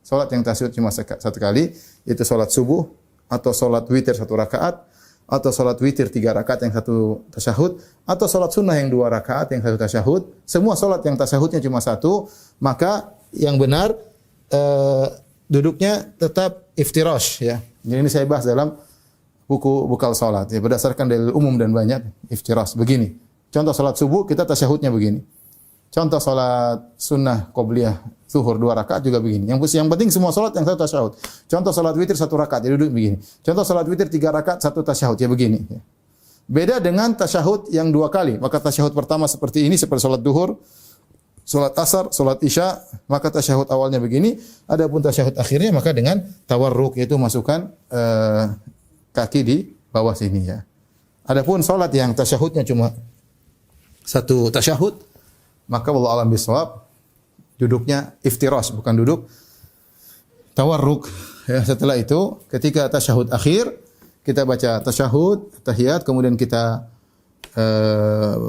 Salat yang tasyahud cuma satu kali, itu salat subuh atau salat witir 1 rakaat atau salat witir 3 rakaat yang 1 tasyahud atau salat sunnah yang 2 rakaat yang 1 tasyahud. Semua salat yang tasyahudnya cuma satu, maka yang benar duduknya tetap iftirash ya. Jadi ini saya bahas dalam buku bekal salat ya, berdasarkan dalil umum dan banyak iftirash begini. Contoh salat subuh kita tasyahudnya begini. Contoh salat sunnah qabliyah zuhur 2 rakaat juga begini. Yang penting semua salat yang 1 tasyahud. Contoh salat witir 1 rakaat ya duduk begini. Contoh salat witir 3 rakaat 1 tasyahud ya begini ya. Beda dengan tasyahud yang 2 kali. Maka tasyahud pertama seperti ini, seperti salat duhur, salat asar, salat isya, maka tasyahud awalnya begini. Adapun tasyahud akhirnya maka dengan tawarruk, yaitu masukkan kaki di bawah sini ya. Adapun salat yang tasyahudnya cuma 1 tasyahud, maka wallahu a'lam bishawab, duduknya iftirash, bukan duduk tawarruk ya. Setelah itu ketika tasyahud akhir kita baca tasyahud, tahiyat, kemudian kita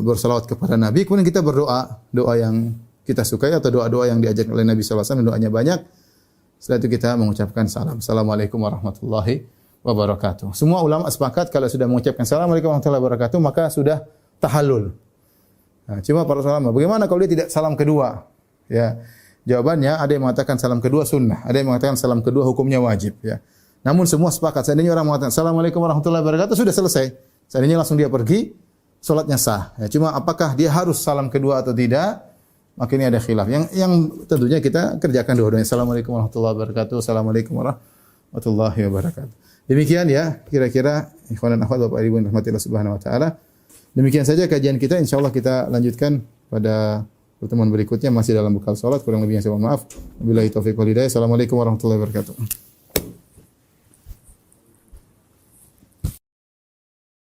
bersalawat kepada Nabi, kemudian kita berdoa, doa yang kita sukai atau doa-doa yang diajarkan oleh Nabi sallallahu alaihi wasallam, doanya banyak. Setelah itu kita mengucapkan salam. Assalamualaikum warahmatullahi wabarakatuh. Semua ulama sepakat kalau sudah mengucapkan assalamualaikum warahmatullahi wabarakatuh maka sudah tahallul. Nah, cuma para ulama, bagaimana kalau dia tidak salam kedua? Ya. Jawabannya ada yang mengatakan salam kedua sunnah, ada yang mengatakan salam kedua hukumnya wajib ya. Namun semua sepakat, seandainya orang mengatakan assalamualaikum warahmatullahi wabarakatuh sudah selesai. Seandainya langsung dia pergi, salatnya sah. Ya, cuma apakah dia harus salam kedua atau tidak? Maka ini ada khilaf. Yang tentunya kita kerjakan dua-duanya. Assalamualaikum warahmatullahi wabarakatuh. Assalamualaikum warahmatullahi wabarakatuh. Demikian ya, kira-kira ikhwan dan akhwat Bapak Ibu yang dirahmati Allah Subhanahu wa taala. Demikian saja kajian kita, insyaallah kita lanjutkan pada pertemuan berikutnya masih dalam bekal salat. Kurang lebihnya saya mohon maaf. Wabillahi taufiq wal hidayah. Assalamualaikum warahmatullahi wabarakatuh.